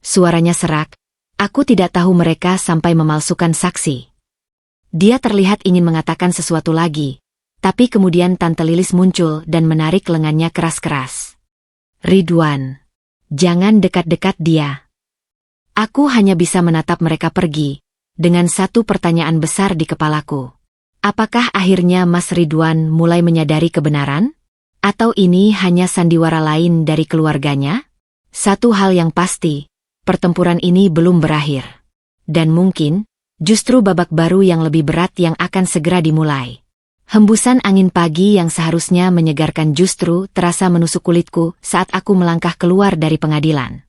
Suaranya serak, aku tidak tahu mereka sampai memalsukan saksi. Dia terlihat ingin mengatakan sesuatu lagi, tapi kemudian Tante Lilis muncul dan menarik lengannya keras-keras. Ridwan, jangan dekat-dekat dia. Aku hanya bisa menatap mereka pergi, dengan satu pertanyaan besar di kepalaku. Apakah akhirnya Mas Ridwan mulai menyadari kebenaran? Atau ini hanya sandiwara lain dari keluarganya? Satu hal yang pasti, pertempuran ini belum berakhir. Dan mungkin, justru babak baru yang lebih berat yang akan segera dimulai. Hembusan angin pagi yang seharusnya menyegarkan justru terasa menusuk kulitku saat aku melangkah keluar dari pengadilan.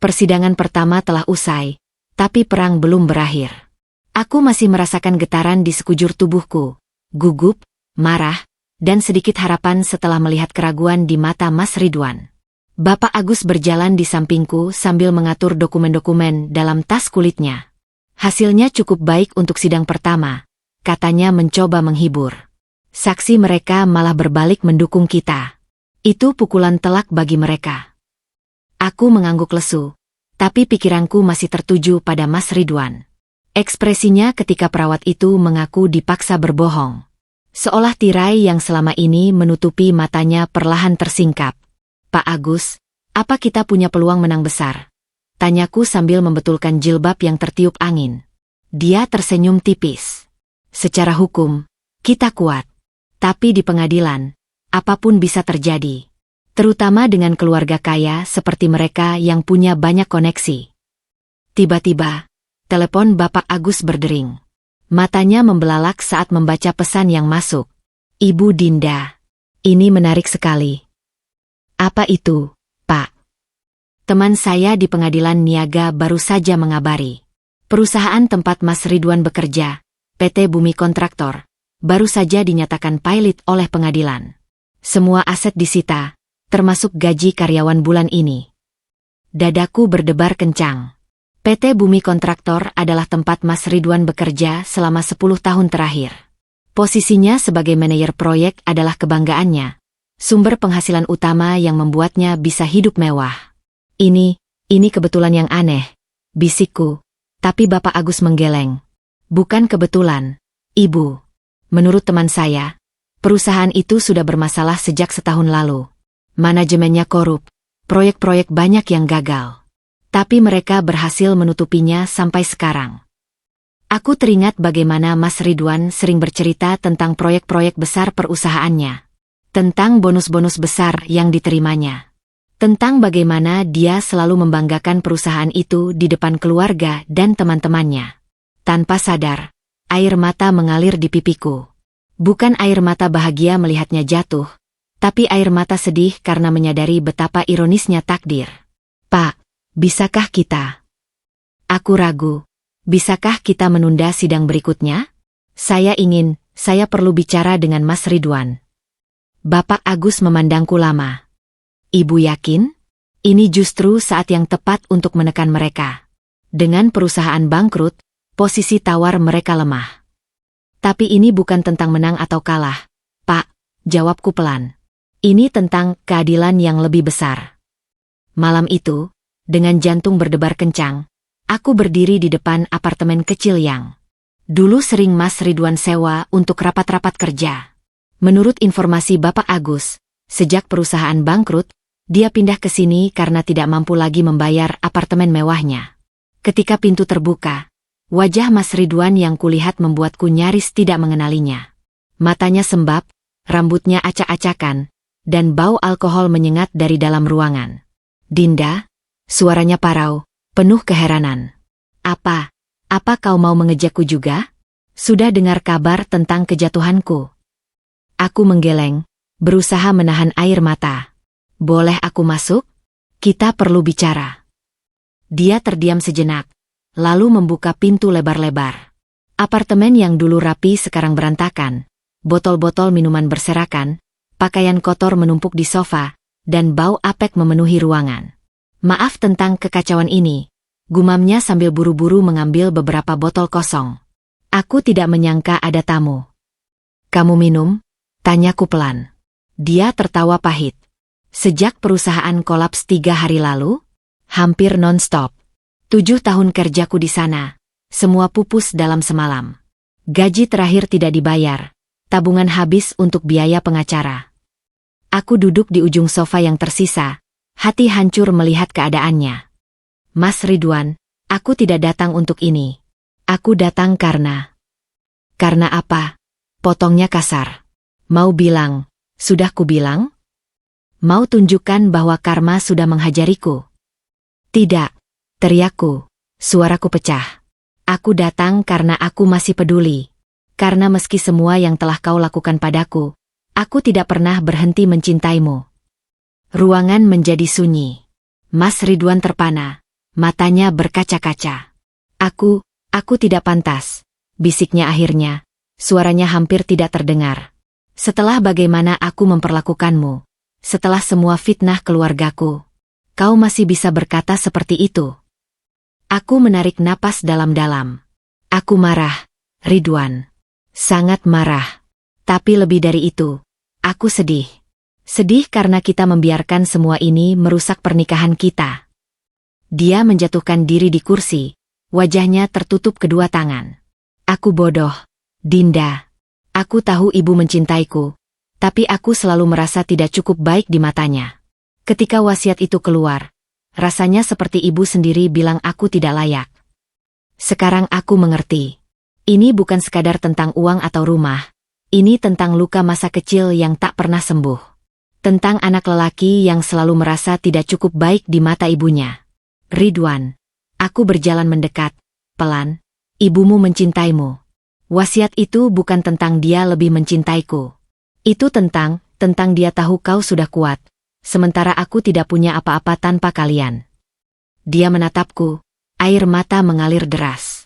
Persidangan pertama telah usai, tapi perang belum berakhir. Aku masih merasakan getaran di sekujur tubuhku, gugup, marah, dan sedikit harapan setelah melihat keraguan di mata Mas Ridwan. Bapak Agus berjalan di sampingku sambil mengatur dokumen-dokumen dalam tas kulitnya. Hasilnya cukup baik untuk sidang pertama, katanya mencoba menghibur. Saksi mereka malah berbalik mendukung kita. Itu pukulan telak bagi mereka. Aku mengangguk lesu, tapi pikiranku masih tertuju pada Mas Ridwan. Ekspresinya ketika perawat itu mengaku dipaksa berbohong. Seolah tirai yang selama ini menutupi matanya perlahan tersingkap. Pak Agus, apa kita punya peluang menang besar? Tanyaku sambil membetulkan jilbab yang tertiup angin. Dia tersenyum tipis. Secara hukum, kita kuat. Tapi di pengadilan, apapun bisa terjadi. Terutama dengan keluarga kaya seperti mereka yang punya banyak koneksi. Tiba-tiba, telepon Bapak Agus berdering. Matanya membelalak saat membaca pesan yang masuk. Ibu Dinda, ini menarik sekali. Apa itu, Pak? Teman saya di pengadilan niaga baru saja mengabari. Perusahaan tempat Mas Ridwan bekerja, PT Bumi Kontraktor, baru saja dinyatakan pilot oleh pengadilan. Semua aset disita, termasuk gaji karyawan bulan ini. Dadaku berdebar kencang. PT Bumi Kontraktor adalah tempat Mas Ridwan bekerja selama 10 tahun terakhir. Posisinya sebagai manajer proyek adalah kebanggaannya. Sumber penghasilan utama yang membuatnya bisa hidup mewah. Ini kebetulan yang aneh, bisikku. Tapi Bapak Agus menggeleng. Bukan kebetulan, Ibu. Menurut teman saya, perusahaan itu sudah bermasalah sejak setahun lalu. Manajemennya korup, proyek-proyek banyak yang gagal. Tapi mereka berhasil menutupinya sampai sekarang. Aku teringat bagaimana Mas Ridwan sering bercerita tentang proyek-proyek besar perusahaannya. Tentang bonus-bonus besar yang diterimanya. Tentang bagaimana dia selalu membanggakan perusahaan itu di depan keluarga dan teman-temannya. Tanpa sadar, air mata mengalir di pipiku. Bukan air mata bahagia melihatnya jatuh, tapi air mata sedih karena menyadari betapa ironisnya takdir. Pak, bisakah kita? Aku ragu. Bisakah kita menunda sidang berikutnya? Saya perlu bicara dengan Mas Ridwan. Bapak Agus memandangku lama. Ibu yakin? Ini justru saat yang tepat untuk menekan mereka. Dengan perusahaan bangkrut, posisi tawar mereka lemah. Tapi ini bukan tentang menang atau kalah, Pak, jawabku pelan. Ini tentang keadilan yang lebih besar. Malam itu, dengan jantung berdebar kencang, aku berdiri di depan apartemen kecil yang dulu sering Mas Ridwan sewa untuk rapat-rapat kerja. Menurut informasi Bapak Agus, sejak perusahaan bangkrut, dia pindah ke sini karena tidak mampu lagi membayar apartemen mewahnya. Ketika pintu terbuka, Wajah Mas Ridwan yang kulihat membuatku nyaris tidak mengenalinya. Matanya sembab, rambutnya acak-acakan, dan bau alkohol menyengat dari dalam ruangan. "Dinda," suaranya parau, penuh keheranan. Apa kau mau mengejakku juga? Sudah dengar kabar tentang kejatuhanku?" Aku menggeleng, berusaha menahan air mata. "Boleh aku masuk? Kita perlu bicara." Dia terdiam sejenak, lalu membuka pintu lebar-lebar. Apartemen yang dulu rapi sekarang berantakan. Botol-botol minuman berserakan, pakaian kotor menumpuk di sofa, dan bau apek memenuhi ruangan. "Maaf tentang kekacauan ini," gumamnya sambil buru-buru mengambil beberapa botol kosong. "Aku tidak menyangka ada tamu." "Kamu minum?" tanyaku pelan. Dia tertawa pahit. "Sejak perusahaan kolaps 3 hari lalu? Hampir non-stop. 7 tahun kerjaku di sana. Semua pupus dalam semalam. Gaji terakhir tidak dibayar. Tabungan habis untuk biaya pengacara." Aku duduk di ujung sofa yang tersisa, hati hancur melihat keadaannya. "Mas Ridwan, aku tidak datang untuk ini. Aku datang karena..." "Karena apa?" potongnya kasar. "Mau bilang, sudah kubilang? Mau tunjukkan bahwa karma sudah menghajariku?" "Tidak," teriakku, suaraku pecah. "Aku datang karena aku masih peduli. Karena meski semua yang telah kau lakukan padaku, aku tidak pernah berhenti mencintaimu." Ruangan menjadi sunyi. Mas Ridwan terpana, matanya berkaca-kaca. Aku tidak pantas," bisiknya akhirnya. Suaranya hampir tidak terdengar. "Setelah bagaimana aku memperlakukanmu, setelah semua fitnah keluargaku, kau masih bisa berkata seperti itu?" Aku menarik napas dalam-dalam. Aku marah, Ridwan. Sangat marah. Tapi lebih dari itu, aku sedih. Sedih karena kita membiarkan semua ini merusak pernikahan kita. Dia menjatuhkan diri di kursi, wajahnya tertutup kedua tangan. "Aku bodoh, Dinda. Aku tahu ibu mencintaiku, tapi aku selalu merasa tidak cukup baik di matanya. Ketika wasiat itu keluar, rasanya seperti ibu sendiri bilang aku tidak layak. Sekarang aku mengerti. Ini bukan sekadar tentang uang atau rumah. Ini tentang luka masa kecil yang tak pernah sembuh. Tentang anak lelaki yang selalu merasa tidak cukup baik di mata ibunya. Ridwan." Aku berjalan mendekat, pelan. "Ibumu mencintaimu. Wasiat itu bukan tentang dia lebih mencintaiku. Itu tentang dia tahu kau sudah kuat, sementara aku tidak punya apa-apa tanpa kalian." Dia menatapku, air mata mengalir deras.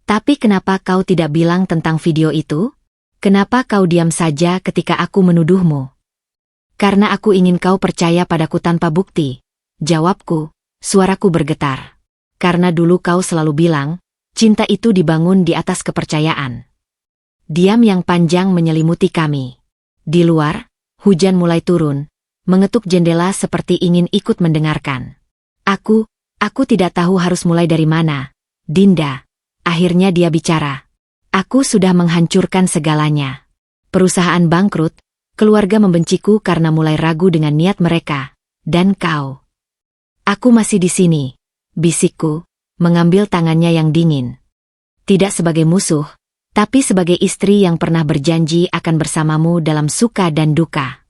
"Tapi kenapa kau tidak bilang tentang video itu? Kenapa kau diam saja ketika aku menuduhmu?" "Karena aku ingin kau percaya padaku tanpa bukti," jawabku, suaraku bergetar. "Karena dulu kau selalu bilang, cinta itu dibangun di atas kepercayaan." Diam yang panjang menyelimuti kami. Di luar, hujan mulai turun, mengetuk jendela seperti ingin ikut mendengarkan. Aku tidak tahu harus mulai dari mana, Dinda." Akhirnya dia bicara. "Aku sudah menghancurkan segalanya. Perusahaan bangkrut, keluarga membenciku karena mulai ragu dengan niat mereka, dan kau. Aku masih di sini," bisikku, mengambil tangannya yang dingin. "Tidak sebagai musuh, tapi sebagai istri yang pernah berjanji akan bersamamu dalam suka dan duka."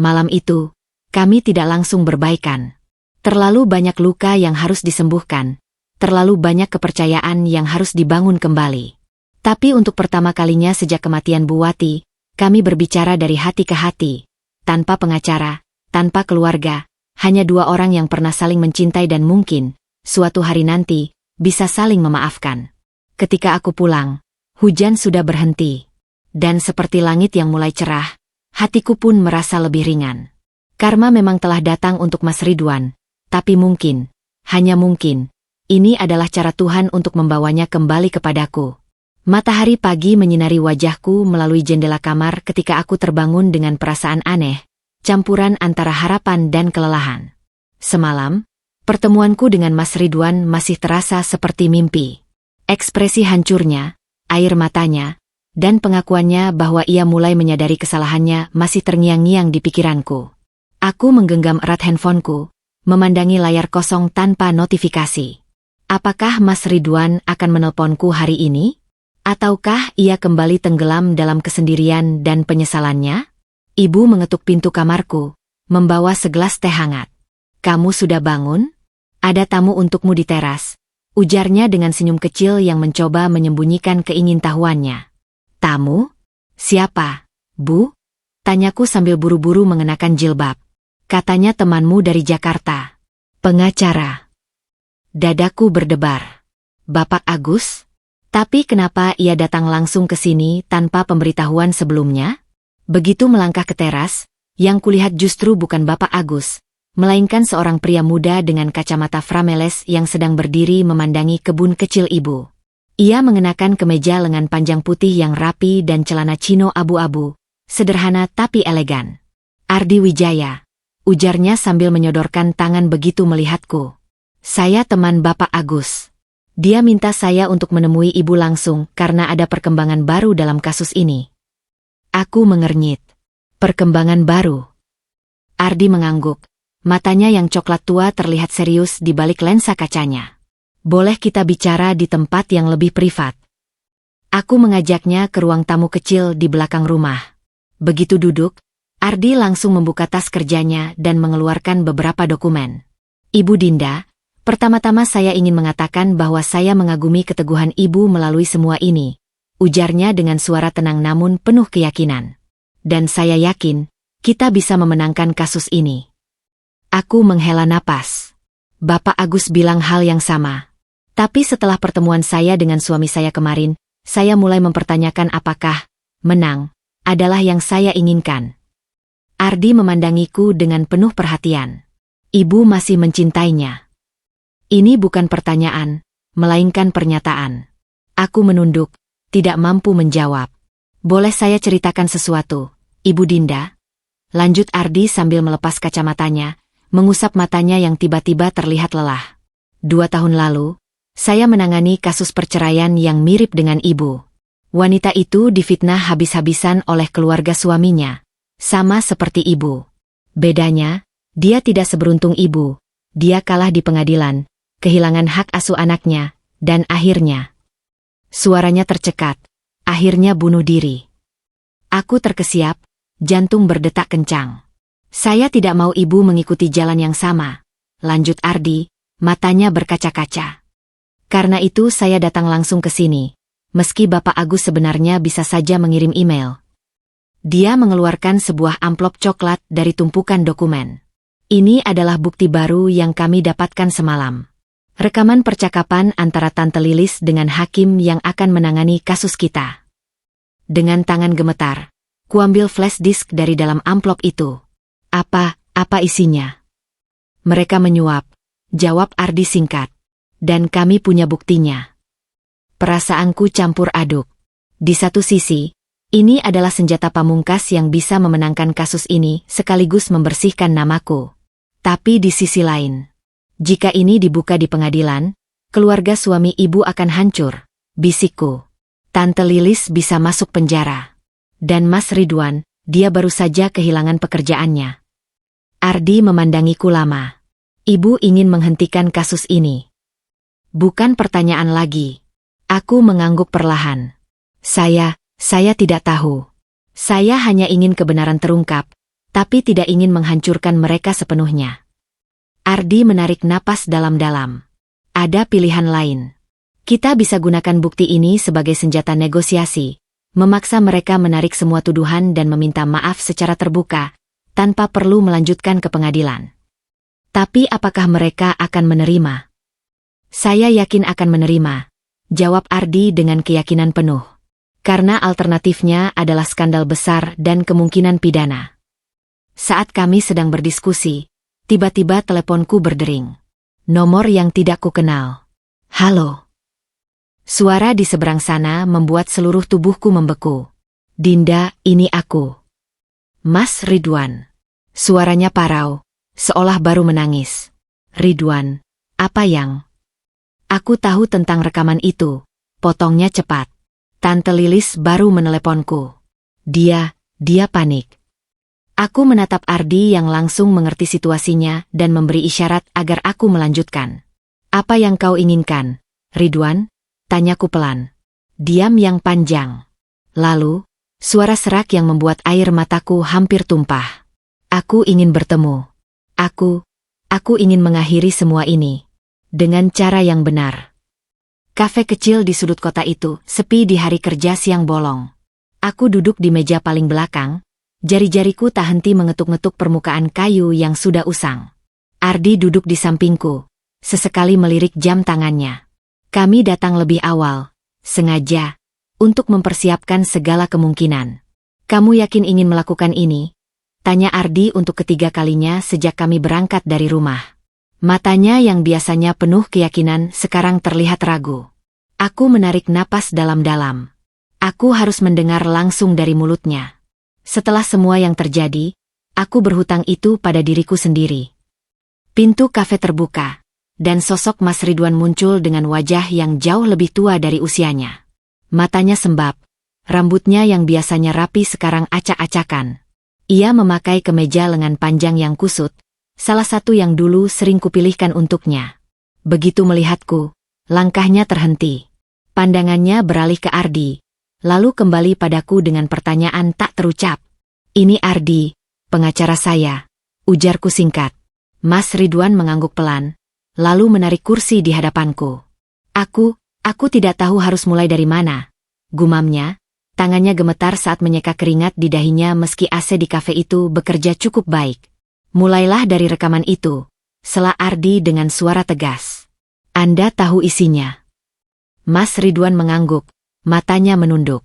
Malam itu, kami tidak langsung berbaikan. Terlalu banyak luka yang harus disembuhkan, terlalu banyak kepercayaan yang harus dibangun kembali. Tapi untuk pertama kalinya sejak kematian Bu Wati, kami berbicara dari hati ke hati, tanpa pengacara, tanpa keluarga, hanya 2 orang yang pernah saling mencintai dan mungkin, suatu hari nanti, bisa saling memaafkan. Ketika aku pulang, hujan sudah berhenti. Dan seperti langit yang mulai cerah, hatiku pun merasa lebih ringan. Karma memang telah datang untuk Mas Ridwan, tapi mungkin, hanya mungkin, ini adalah cara Tuhan untuk membawanya kembali kepadaku. Matahari pagi menyinari wajahku melalui jendela kamar ketika aku terbangun dengan perasaan aneh, campuran antara harapan dan kelelahan. Semalam, pertemuanku dengan Mas Ridwan masih terasa seperti mimpi. Ekspresi hancurnya, air matanya, dan pengakuannya bahwa ia mulai menyadari kesalahannya masih terngiang-ngiang di pikiranku. Aku menggenggam erat handphoneku, memandangi layar kosong tanpa notifikasi. Apakah Mas Ridwan akan menelponku hari ini? Ataukah ia kembali tenggelam dalam kesendirian dan penyesalannya? Ibu mengetuk pintu kamarku, membawa segelas teh hangat. Kamu sudah bangun? Ada tamu untukmu di teras, ujarnya dengan senyum kecil yang mencoba menyembunyikan keingintahuannya. Tamu? Siapa, Bu? Tanyaku sambil buru-buru mengenakan jilbab. Katanya temanmu dari Jakarta. Pengacara. Dadaku berdebar. Bapak Agus? Tapi kenapa ia datang langsung ke sini tanpa pemberitahuan sebelumnya? Begitu melangkah ke teras, yang kulihat justru bukan Bapak Agus, melainkan seorang pria muda dengan kacamata frameles yang sedang berdiri memandangi kebun kecil ibu. Ia mengenakan kemeja lengan panjang putih yang rapi dan celana chino abu-abu, sederhana tapi elegan. Ardi Wijaya, ujarnya sambil menyodorkan tangan begitu melihatku. Saya teman Bapak Agus. Dia minta saya untuk menemui ibu langsung karena ada perkembangan baru dalam kasus ini. Aku mengernyit. Perkembangan baru. Ardi mengangguk. Matanya yang coklat tua terlihat serius di balik lensa kacanya. Boleh kita bicara di tempat yang lebih privat? Aku mengajaknya ke ruang tamu kecil di belakang rumah. Begitu duduk, Ardi langsung membuka tas kerjanya dan mengeluarkan beberapa dokumen. Ibu Dinda, pertama-tama saya ingin mengatakan bahwa saya mengagumi keteguhan ibu melalui semua ini, ujarnya dengan suara tenang namun penuh keyakinan. Dan saya yakin, kita bisa memenangkan kasus ini. Aku menghela napas. Bapak Agus bilang hal yang sama. Tapi setelah pertemuan saya dengan suami saya kemarin, saya mulai mempertanyakan apakah menang adalah yang saya inginkan. Ardi memandangiku dengan penuh perhatian. Ibu masih mencintainya. Ini bukan pertanyaan, melainkan pernyataan. Aku menunduk, tidak mampu menjawab. Boleh saya ceritakan sesuatu, Ibu Dinda? Lanjut Ardi sambil melepas kacamatanya, mengusap matanya yang tiba-tiba terlihat lelah. 2 tahun lalu, saya menangani kasus perceraian yang mirip dengan ibu. Wanita itu difitnah habis-habisan oleh keluarga suaminya. Sama seperti ibu. Bedanya, dia tidak seberuntung ibu. Dia kalah di pengadilan, kehilangan hak asuh anaknya, dan akhirnya. Suaranya tercekat, akhirnya bunuh diri. Aku terkesiap, jantung berdetak kencang. Saya tidak mau ibu mengikuti jalan yang sama, lanjut Ardi, matanya berkaca-kaca. Karena itu saya datang langsung ke sini, meski Bapak Agus sebenarnya bisa saja mengirim email. Dia mengeluarkan sebuah amplop coklat dari tumpukan dokumen. Ini adalah bukti baru yang kami dapatkan semalam. Rekaman percakapan antara Tante Lilis dengan hakim yang akan menangani kasus kita. Dengan tangan gemetar, kuambil flash disk dari dalam amplop itu. Apa isinya? Mereka menyuap, jawab Ardi singkat. Dan kami punya buktinya. Perasaanku campur aduk. Di satu sisi, ini adalah senjata pamungkas yang bisa memenangkan kasus ini sekaligus membersihkan namaku. Tapi di sisi lain, jika ini dibuka di pengadilan, keluarga suami ibu akan hancur, bisikku. Tante Lilis bisa masuk penjara. Dan Mas Ridwan, dia baru saja kehilangan pekerjaannya. Ardi memandangiku lama. Ibu ingin menghentikan kasus ini. Bukan pertanyaan lagi. Aku mengangguk perlahan. Saya tidak tahu. Saya hanya ingin kebenaran terungkap, tapi tidak ingin menghancurkan mereka sepenuhnya. Ardi menarik napas dalam-dalam. Ada pilihan lain. Kita bisa gunakan bukti ini sebagai senjata negosiasi, memaksa mereka menarik semua tuduhan dan meminta maaf secara terbuka, tanpa perlu melanjutkan ke pengadilan. Tapi apakah mereka akan menerima? Saya yakin akan menerima, jawab Ardi dengan keyakinan penuh. Karena alternatifnya adalah skandal besar dan kemungkinan pidana. Saat kami sedang berdiskusi, tiba-tiba teleponku berdering. Nomor yang tidak kukenal. Halo. Suara di seberang sana membuat seluruh tubuhku membeku. Dinda, ini aku. Mas Ridwan. Suaranya parau, seolah baru menangis. Ridwan, apa yang? Aku tahu tentang rekaman itu, potongnya cepat. Tante Lilis baru meneleponku. Dia panik. Aku menatap Ardi yang langsung mengerti situasinya dan memberi isyarat agar aku melanjutkan. Apa yang kau inginkan, Ridwan? Tanyaku pelan. Diam yang panjang. Lalu, suara serak yang membuat air mataku hampir tumpah. Aku ingin bertemu. Aku ingin mengakhiri semua ini. Dengan cara yang benar. Kafe kecil di sudut kota itu sepi di hari kerja siang bolong. Aku duduk di meja paling belakang. Jari-jariku tak henti mengetuk-ngetuk permukaan kayu yang sudah usang. Ardi duduk di sampingku. Sesekali melirik jam tangannya. Kami datang lebih awal. Sengaja. Untuk mempersiapkan segala kemungkinan. Kamu yakin ingin melakukan ini? Tanya Ardi untuk ketiga kalinya sejak kami berangkat dari rumah. Matanya yang biasanya penuh keyakinan sekarang terlihat ragu. Aku menarik napas dalam-dalam. Aku harus mendengar langsung dari mulutnya. Setelah semua yang terjadi, aku berhutang itu pada diriku sendiri. Pintu kafe terbuka, dan sosok Mas Ridwan muncul dengan wajah yang jauh lebih tua dari usianya. Matanya sembab, rambutnya yang biasanya rapi sekarang acak-acakan. Ia memakai kemeja lengan panjang yang kusut, salah satu yang dulu sering kupilihkan untuknya. Begitu melihatku, langkahnya terhenti. Pandangannya beralih ke Ardi, lalu kembali padaku dengan pertanyaan tak terucap. Ini Ardi, pengacara saya, ujarku singkat. Mas Ridwan mengangguk pelan, lalu menarik kursi di hadapanku. Aku tidak tahu harus mulai dari mana. Gumamnya, tangannya gemetar saat menyeka keringat di dahinya meski AC di kafe itu bekerja cukup baik. Mulailah dari rekaman itu, sela Ardi dengan suara tegas. Anda tahu isinya. Mas Ridwan mengangguk, matanya menunduk.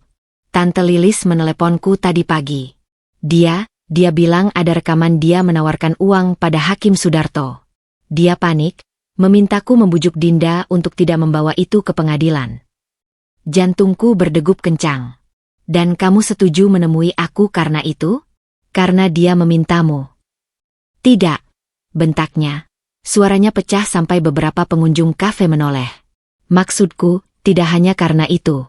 Tante Lilis meneleponku tadi pagi. Dia bilang ada rekaman dia menawarkan uang pada Hakim Sudarto. Dia panik, memintaku membujuk Dinda untuk tidak membawa itu ke pengadilan. Jantungku berdegup kencang. Dan kamu setuju menemui aku karena itu? Karena dia memintamu. Tidak, bentaknya. Suaranya pecah sampai beberapa pengunjung kafe menoleh. Maksudku, tidak hanya karena itu.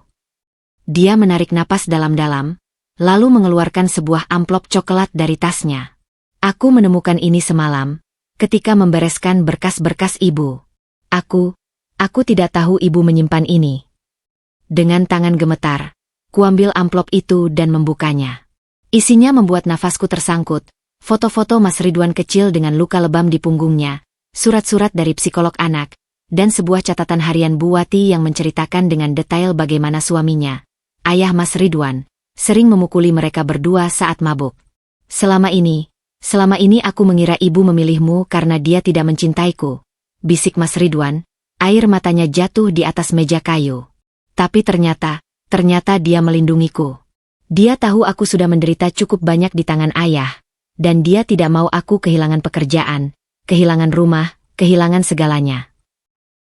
Dia menarik napas dalam-dalam, lalu mengeluarkan sebuah amplop coklat dari tasnya. Aku menemukan ini semalam, ketika membereskan berkas-berkas ibu. Aku tidak tahu ibu menyimpan ini. Dengan tangan gemetar, kuambil amplop itu dan membukanya. Isinya membuat nafasku tersangkut, foto-foto Mas Ridwan kecil dengan luka lebam di punggungnya, surat-surat dari psikolog anak, dan sebuah catatan harian Bu Wati yang menceritakan dengan detail bagaimana suaminya, ayah Mas Ridwan, sering memukuli mereka berdua saat mabuk. Selama ini aku mengira ibu memilihmu karena dia tidak mencintaiku, bisik Mas Ridwan, air matanya jatuh di atas meja kayu. Tapi ternyata dia melindungiku. Dia tahu aku sudah menderita cukup banyak di tangan ayah, dan dia tidak mau aku kehilangan pekerjaan, kehilangan rumah, kehilangan segalanya.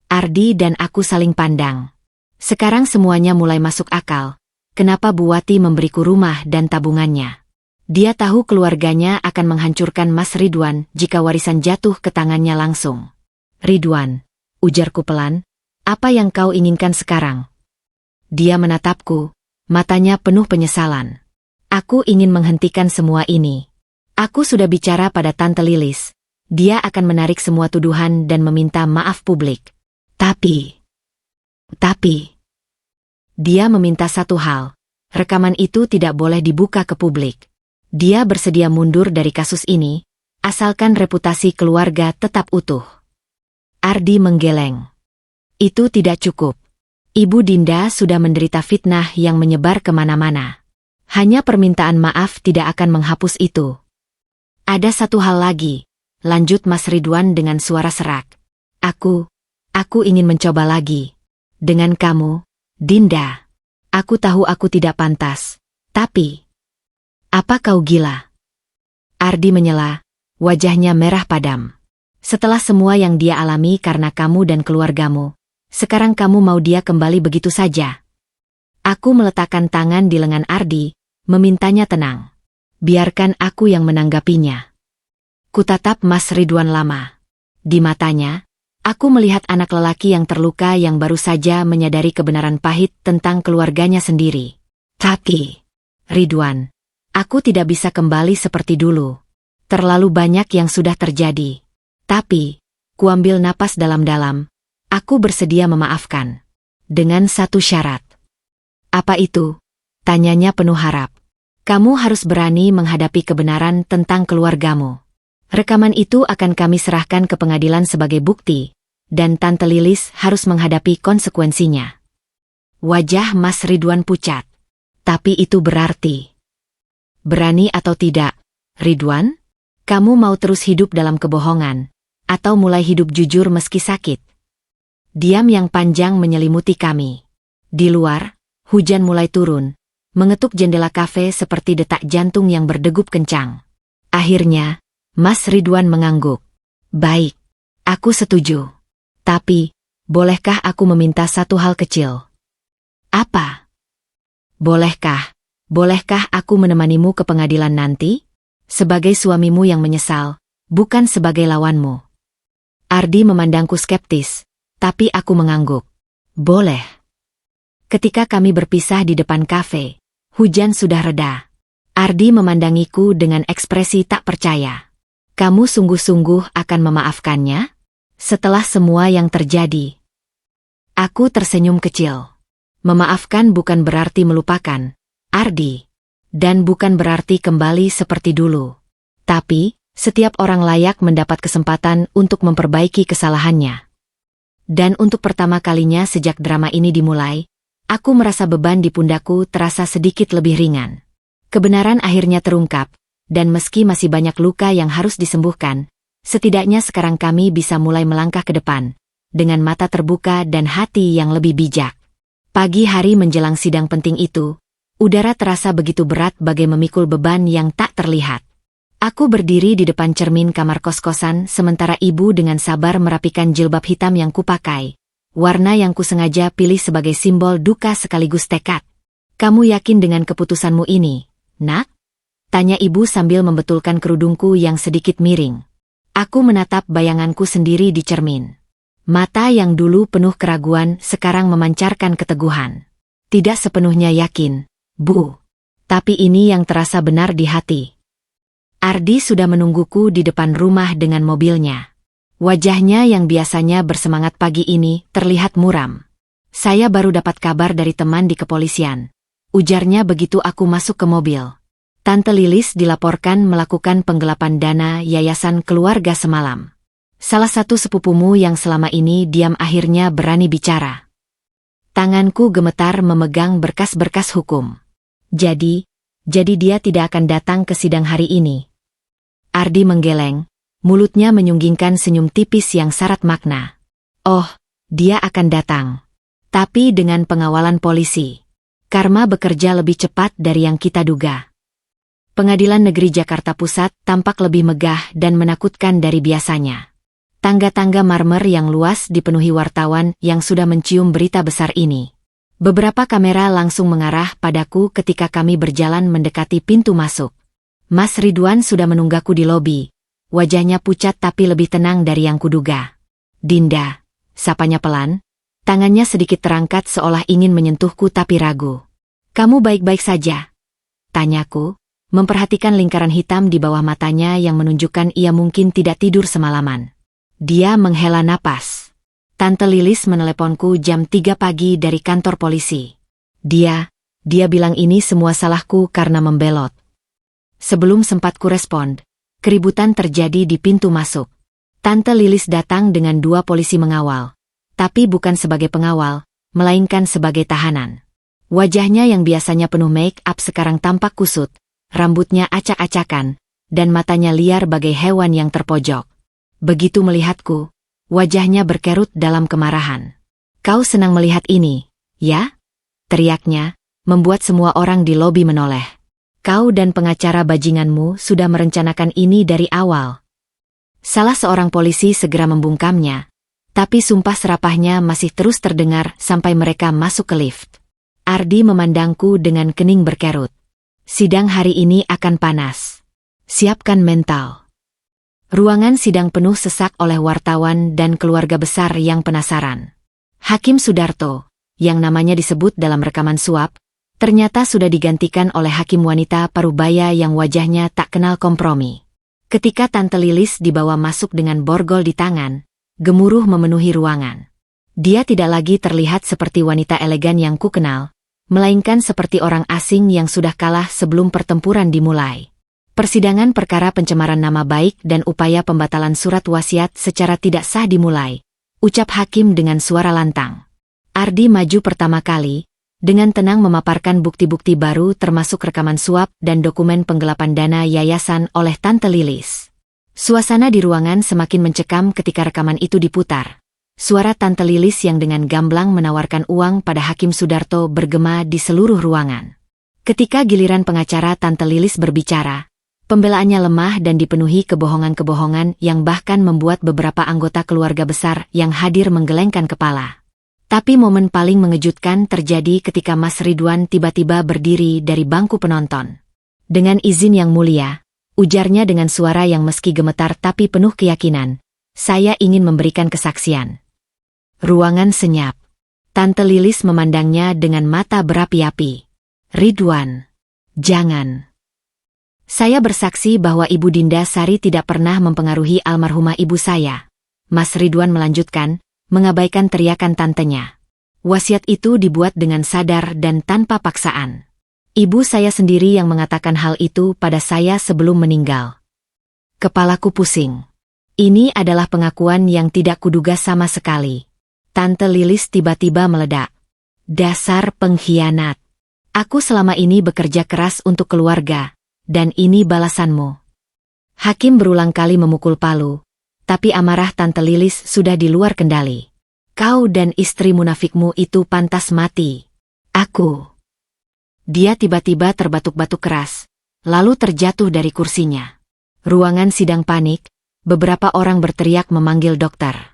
Ardi dan aku saling pandang. Sekarang semuanya mulai masuk akal. Kenapa Bu Wati memberiku rumah dan tabungannya? Dia tahu keluarganya akan menghancurkan Mas Ridwan jika warisan jatuh ke tangannya langsung. Ridwan, ujarku pelan, apa yang kau inginkan sekarang? Dia menatapku, matanya penuh penyesalan. Aku ingin menghentikan semua ini. Aku sudah bicara pada Tante Lilis. Dia akan menarik semua tuduhan dan meminta maaf publik. Tapi, dia meminta satu hal. Rekaman itu tidak boleh dibuka ke publik. Dia bersedia mundur dari kasus ini, asalkan reputasi keluarga tetap utuh. Ardi menggeleng. Itu tidak cukup. Ibu Dinda sudah menderita fitnah yang menyebar kemana-mana. Hanya permintaan maaf tidak akan menghapus itu. Ada satu hal lagi, lanjut Mas Ridwan dengan suara serak. Aku ingin mencoba lagi. Dengan kamu, Dinda. Aku tahu aku tidak pantas. Tapi, apa kau gila? Ardi menyela, wajahnya merah padam. Setelah semua yang dia alami karena kamu dan keluargamu, sekarang kamu mau dia kembali begitu saja? Aku meletakkan tangan di lengan Ardi, memintanya tenang. Biarkan aku yang menanggapinya. Kutatap Mas Ridwan lama. Di matanya, aku melihat anak lelaki yang terluka yang baru saja menyadari kebenaran pahit tentang keluarganya sendiri. Tapi, Ridwan, aku tidak bisa kembali seperti dulu. Terlalu banyak yang sudah terjadi. Tapi, kuambil napas dalam-dalam. Aku bersedia memaafkan. Dengan satu syarat. Apa itu? Tanyanya penuh harap. Kamu harus berani menghadapi kebenaran tentang keluargamu. Rekaman itu akan kami serahkan ke pengadilan sebagai bukti, dan Tante Lilis harus menghadapi konsekuensinya. Wajah Mas Ridwan pucat. Tapi itu berarti. Berani atau tidak, Ridwan? Kamu mau terus hidup dalam kebohongan, atau mulai hidup jujur meski sakit? Diam yang panjang menyelimuti kami. Di luar, hujan mulai turun, mengetuk jendela kafe seperti detak jantung yang berdegup kencang. Akhirnya, Mas Ridwan mengangguk. Baik, aku setuju. Tapi, bolehkah aku meminta satu hal kecil? Apa? Bolehkah aku menemanimu ke pengadilan nanti? Sebagai suamimu yang menyesal, bukan sebagai lawanmu. Ardi memandangku skeptis, tapi aku mengangguk. Boleh. Ketika kami berpisah di depan kafe, hujan sudah reda. Ardi memandangiku dengan ekspresi tak percaya. Kamu sungguh-sungguh akan memaafkannya? Setelah semua yang terjadi. Aku tersenyum kecil. Memaafkan bukan berarti melupakan, Ardi. Dan bukan berarti kembali seperti dulu. Tapi, setiap orang layak mendapat kesempatan untuk memperbaiki kesalahannya. Dan untuk pertama kalinya sejak drama ini dimulai, aku merasa beban di pundakku terasa sedikit lebih ringan. Kebenaran akhirnya terungkap, dan meski masih banyak luka yang harus disembuhkan, setidaknya sekarang kami bisa mulai melangkah ke depan, dengan mata terbuka dan hati yang lebih bijak. Pagi hari menjelang sidang penting itu, udara terasa begitu berat bagai memikul beban yang tak terlihat. Aku berdiri di depan cermin kamar kos-kosan sementara ibu dengan sabar merapikan jilbab hitam yang kupakai. Warna yang kusengaja pilih sebagai simbol duka sekaligus tekad. Kamu yakin dengan keputusanmu ini, Nak? Tanya ibu sambil membetulkan kerudungku yang sedikit miring. Aku menatap bayanganku sendiri di cermin. Mata yang dulu penuh keraguan sekarang memancarkan keteguhan. Tidak sepenuhnya yakin, Bu. Tapi ini yang terasa benar di hati. Ardi sudah menungguku di depan rumah dengan mobilnya. Wajahnya yang biasanya bersemangat pagi ini terlihat muram. Saya baru dapat kabar dari teman di kepolisian. Ujarnya begitu aku masuk ke mobil. Tante Lilis dilaporkan melakukan penggelapan dana yayasan keluarga semalam. Salah satu sepupumu yang selama ini diam akhirnya berani bicara. Tanganku gemetar memegang berkas-berkas hukum. Jadi dia tidak akan datang ke sidang hari ini. Ardi menggeleng, mulutnya menyunggingkan senyum tipis yang syarat makna. Oh, dia akan datang. Tapi dengan pengawalan polisi. Karma bekerja lebih cepat dari yang kita duga. Pengadilan Negeri Jakarta Pusat tampak lebih megah dan menakutkan dari biasanya. Tangga-tangga marmer yang luas dipenuhi wartawan yang sudah mencium berita besar ini. Beberapa kamera langsung mengarah padaku ketika kami berjalan mendekati pintu masuk. Mas Ridwan sudah menunggaku di lobi. Wajahnya pucat tapi lebih tenang dari yang kuduga. Dinda, sapanya pelan. Tangannya sedikit terangkat seolah ingin menyentuhku tapi ragu. Kamu baik-baik saja? Tanyaku, memperhatikan lingkaran hitam di bawah matanya yang menunjukkan ia mungkin tidak tidur semalaman. Dia menghela napas. Tante Lilis meneleponku jam 3 pagi dari kantor polisi. Dia bilang ini semua salahku karena membelot. Sebelum sempat kurespond, keributan terjadi di pintu masuk. Tante Lilis datang dengan 2 polisi mengawal. Tapi bukan sebagai pengawal, melainkan sebagai tahanan. Wajahnya yang biasanya penuh make-up sekarang tampak kusut, rambutnya acak-acakan, dan matanya liar bagai hewan yang terpojok. Begitu melihatku, wajahnya berkerut dalam kemarahan. Kau senang melihat ini, ya? Teriaknya, membuat semua orang di lobi menoleh. Kau dan pengacara bajinganmu sudah merencanakan ini dari awal. Salah seorang polisi segera membungkamnya, tapi sumpah serapahnya masih terus terdengar sampai mereka masuk ke lift. Ardi memandangku dengan kening berkerut. Sidang hari ini akan panas. Siapkan mental. Ruangan sidang penuh sesak oleh wartawan dan keluarga besar yang penasaran. Hakim Sudarto, yang namanya disebut dalam rekaman suap, ternyata sudah digantikan oleh hakim wanita parubaya yang wajahnya tak kenal kompromi. Ketika Tante Lilis dibawa masuk dengan borgol di tangan, gemuruh memenuhi ruangan. Dia tidak lagi terlihat seperti wanita elegan yang kukenal, melainkan seperti orang asing yang sudah kalah sebelum pertempuran dimulai. Persidangan perkara pencemaran nama baik dan upaya pembatalan surat wasiat secara tidak sah dimulai, ucap hakim dengan suara lantang. Ardi maju pertama kali, dengan tenang memaparkan bukti-bukti baru termasuk rekaman suap dan dokumen penggelapan dana yayasan oleh Tante Lilis. Suasana di ruangan semakin mencekam ketika rekaman itu diputar. Suara Tante Lilis yang dengan gamblang menawarkan uang pada Hakim Sudarto bergema di seluruh ruangan. Ketika giliran pengacara Tante Lilis berbicara, pembelaannya lemah dan dipenuhi kebohongan-kebohongan yang bahkan membuat beberapa anggota keluarga besar yang hadir menggelengkan kepala. Tapi momen paling mengejutkan terjadi ketika Mas Ridwan tiba-tiba berdiri dari bangku penonton. Dengan izin yang mulia, ujarnya dengan suara yang meski gemetar tapi penuh keyakinan, saya ingin memberikan kesaksian. Ruangan senyap. Tante Lilis memandangnya dengan mata berapi-api. Ridwan, jangan. Saya bersaksi bahwa Ibu Dinda Sari tidak pernah mempengaruhi almarhumah ibu saya. Mas Ridwan melanjutkan, mengabaikan teriakan tantenya. Wasiat itu dibuat dengan sadar dan tanpa paksaan. Ibu saya sendiri yang mengatakan hal itu pada saya sebelum meninggal. Kepalaku pusing. Ini adalah pengakuan yang tidak kuduga sama sekali. Tante Lilis tiba-tiba meledak. Dasar pengkhianat. Aku selama ini bekerja keras untuk keluarga, dan ini balasanmu. Hakim berulang kali memukul palu, tapi amarah Tante Lilis sudah di luar kendali. Kau dan istri munafikmu itu pantas mati. Aku. Dia tiba-tiba terbatuk-batuk keras, lalu terjatuh dari kursinya. Ruangan sidang panik, beberapa orang berteriak memanggil dokter.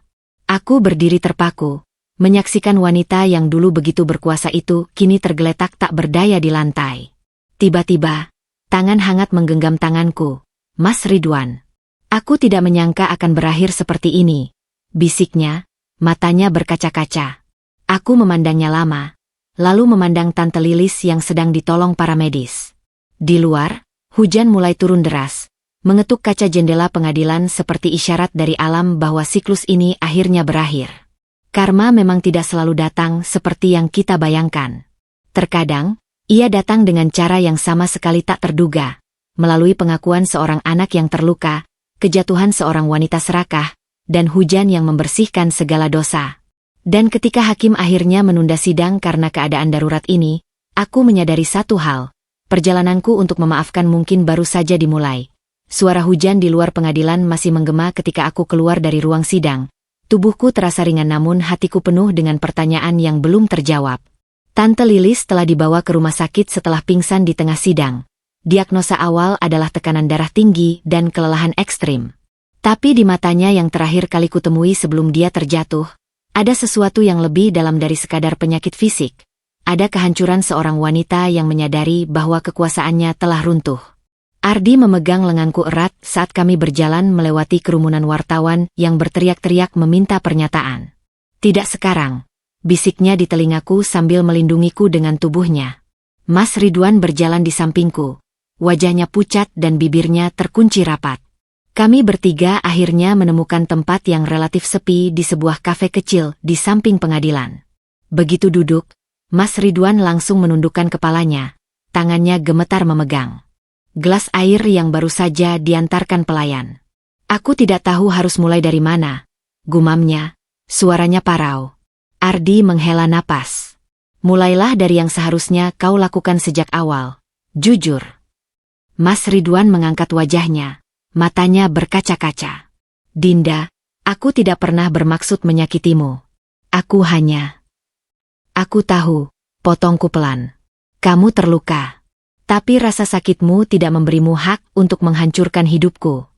Aku berdiri terpaku, menyaksikan wanita yang dulu begitu berkuasa itu kini tergeletak tak berdaya di lantai. Tiba-tiba, tangan hangat menggenggam tanganku. Mas Ridwan. Aku tidak menyangka akan berakhir seperti ini, bisiknya, matanya berkaca-kaca. Aku memandangnya lama, lalu memandang Tante Lilis yang sedang ditolong para medis. Di luar, hujan mulai turun deras, mengetuk kaca jendela pengadilan seperti isyarat dari alam bahwa siklus ini akhirnya berakhir. Karma memang tidak selalu datang seperti yang kita bayangkan. Terkadang, ia datang dengan cara yang sama sekali tak terduga, melalui pengakuan seorang anak yang terluka, kejatuhan seorang wanita serakah, dan hujan yang membersihkan segala dosa. Dan ketika hakim akhirnya menunda sidang karena keadaan darurat ini, aku menyadari satu hal, perjalananku untuk memaafkan mungkin baru saja dimulai. Suara hujan di luar pengadilan masih menggema ketika aku keluar dari ruang sidang. Tubuhku terasa ringan namun hatiku penuh dengan pertanyaan yang belum terjawab. Tante Lilis telah dibawa ke rumah sakit setelah pingsan di tengah sidang. Diagnosa awal adalah tekanan darah tinggi dan kelelahan ekstrim. Tapi di matanya yang terakhir kali kutemui sebelum dia terjatuh, ada sesuatu yang lebih dalam dari sekadar penyakit fisik. Ada kehancuran seorang wanita yang menyadari bahwa kekuasaannya telah runtuh. Ardi memegang lenganku erat saat kami berjalan melewati kerumunan wartawan yang berteriak-teriak meminta pernyataan. Tidak sekarang, bisiknya di telingaku sambil melindungiku dengan tubuhnya. Mas Ridwan berjalan di sampingku, wajahnya pucat dan bibirnya terkunci rapat. Kami bertiga akhirnya menemukan tempat yang relatif sepi di sebuah kafe kecil di samping pengadilan. Begitu duduk, Mas Ridwan langsung menundukkan kepalanya, tangannya gemetar memegang gelas air yang baru saja diantarkan pelayan. Aku tidak tahu harus mulai dari mana, gumamnya, suaranya parau. Ardi menghela napas. Mulailah dari yang seharusnya kau lakukan sejak awal, jujur. Mas Ridwan mengangkat wajahnya, matanya berkaca-kaca. Dinda, aku tidak pernah bermaksud menyakitimu. Aku tahu, potongku pelan. Kamu terluka. Tapi rasa sakitmu tidak memberimu hak untuk menghancurkan hidupku.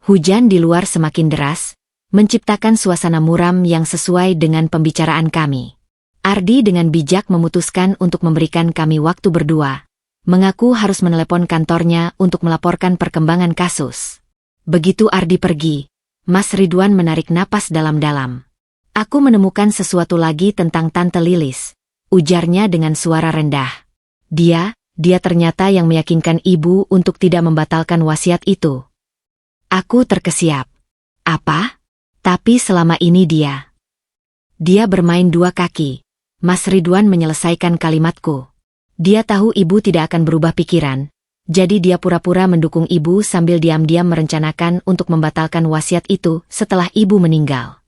Hujan di luar semakin deras, menciptakan suasana muram yang sesuai dengan pembicaraan kami. Ardi dengan bijak memutuskan untuk memberikan kami waktu berdua. Mengaku harus menelepon kantornya untuk melaporkan perkembangan kasus. Begitu Ardi pergi, Mas Ridwan menarik napas dalam-dalam. Aku menemukan sesuatu lagi tentang Tante Lilis, ujarnya dengan suara rendah. Dia ternyata yang meyakinkan ibu untuk tidak membatalkan wasiat itu. Aku terkesiap. Apa? Tapi selama ini dia Dia bermain dua kaki. Mas Ridwan menyelesaikan kalimatku. Dia tahu ibu tidak akan berubah pikiran, jadi dia pura-pura mendukung ibu sambil diam-diam merencanakan untuk membatalkan wasiat itu setelah ibu meninggal.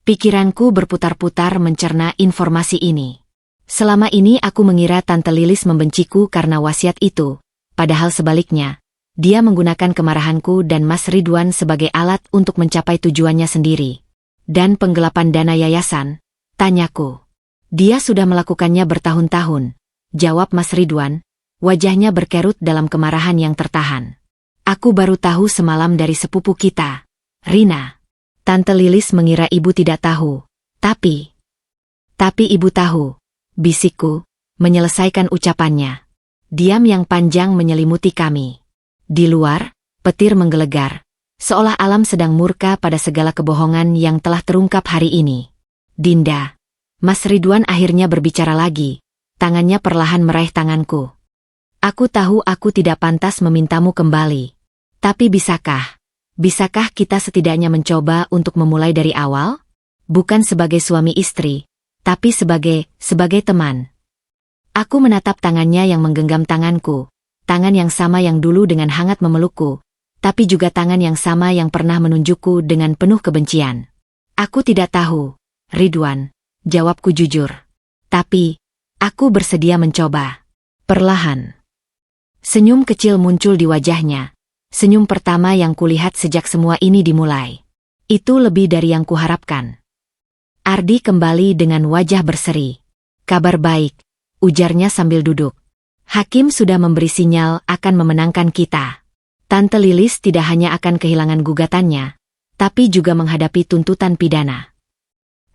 Pikiranku berputar-putar mencerna informasi ini. Selama ini aku mengira Tante Lilis membenciku karena wasiat itu, padahal sebaliknya, dia menggunakan kemarahanku dan Mas Ridwan sebagai alat untuk mencapai tujuannya sendiri. Dan penggelapan dana yayasan, tanyaku. Dia sudah melakukannya bertahun-tahun, jawab Mas Ridwan, wajahnya berkerut dalam kemarahan yang tertahan. Aku baru tahu semalam dari sepupu kita, Rina. Tante Lilis mengira ibu tidak tahu, tapi ibu tahu, bisikku, menyelesaikan ucapannya. Diam yang panjang menyelimuti kami. Di luar, petir menggelegar, seolah alam sedang murka pada segala kebohongan yang telah terungkap hari ini. Dinda. Mas Ridwan akhirnya berbicara lagi, tangannya perlahan meraih tanganku. Aku tahu aku tidak pantas memintamu kembali. Tapi bisakah kita setidaknya mencoba untuk memulai dari awal? Bukan sebagai suami istri, tapi sebagai teman. Aku menatap tangannya yang menggenggam tanganku, tangan yang sama yang dulu dengan hangat memelukku, tapi juga tangan yang sama yang pernah menunjukku dengan penuh kebencian. Aku tidak tahu, Ridwan. Jawabku jujur. Tapi, aku bersedia mencoba. Perlahan. Senyum kecil muncul di wajahnya. Senyum pertama yang kulihat sejak semua ini dimulai. Itu lebih dari yang kuharapkan. Ardi kembali dengan wajah berseri. Kabar baik, ujarnya sambil duduk. Hakim sudah memberi sinyal akan memenangkan kita. Tante Lilis tidak hanya akan kehilangan gugatannya, tapi juga menghadapi tuntutan pidana.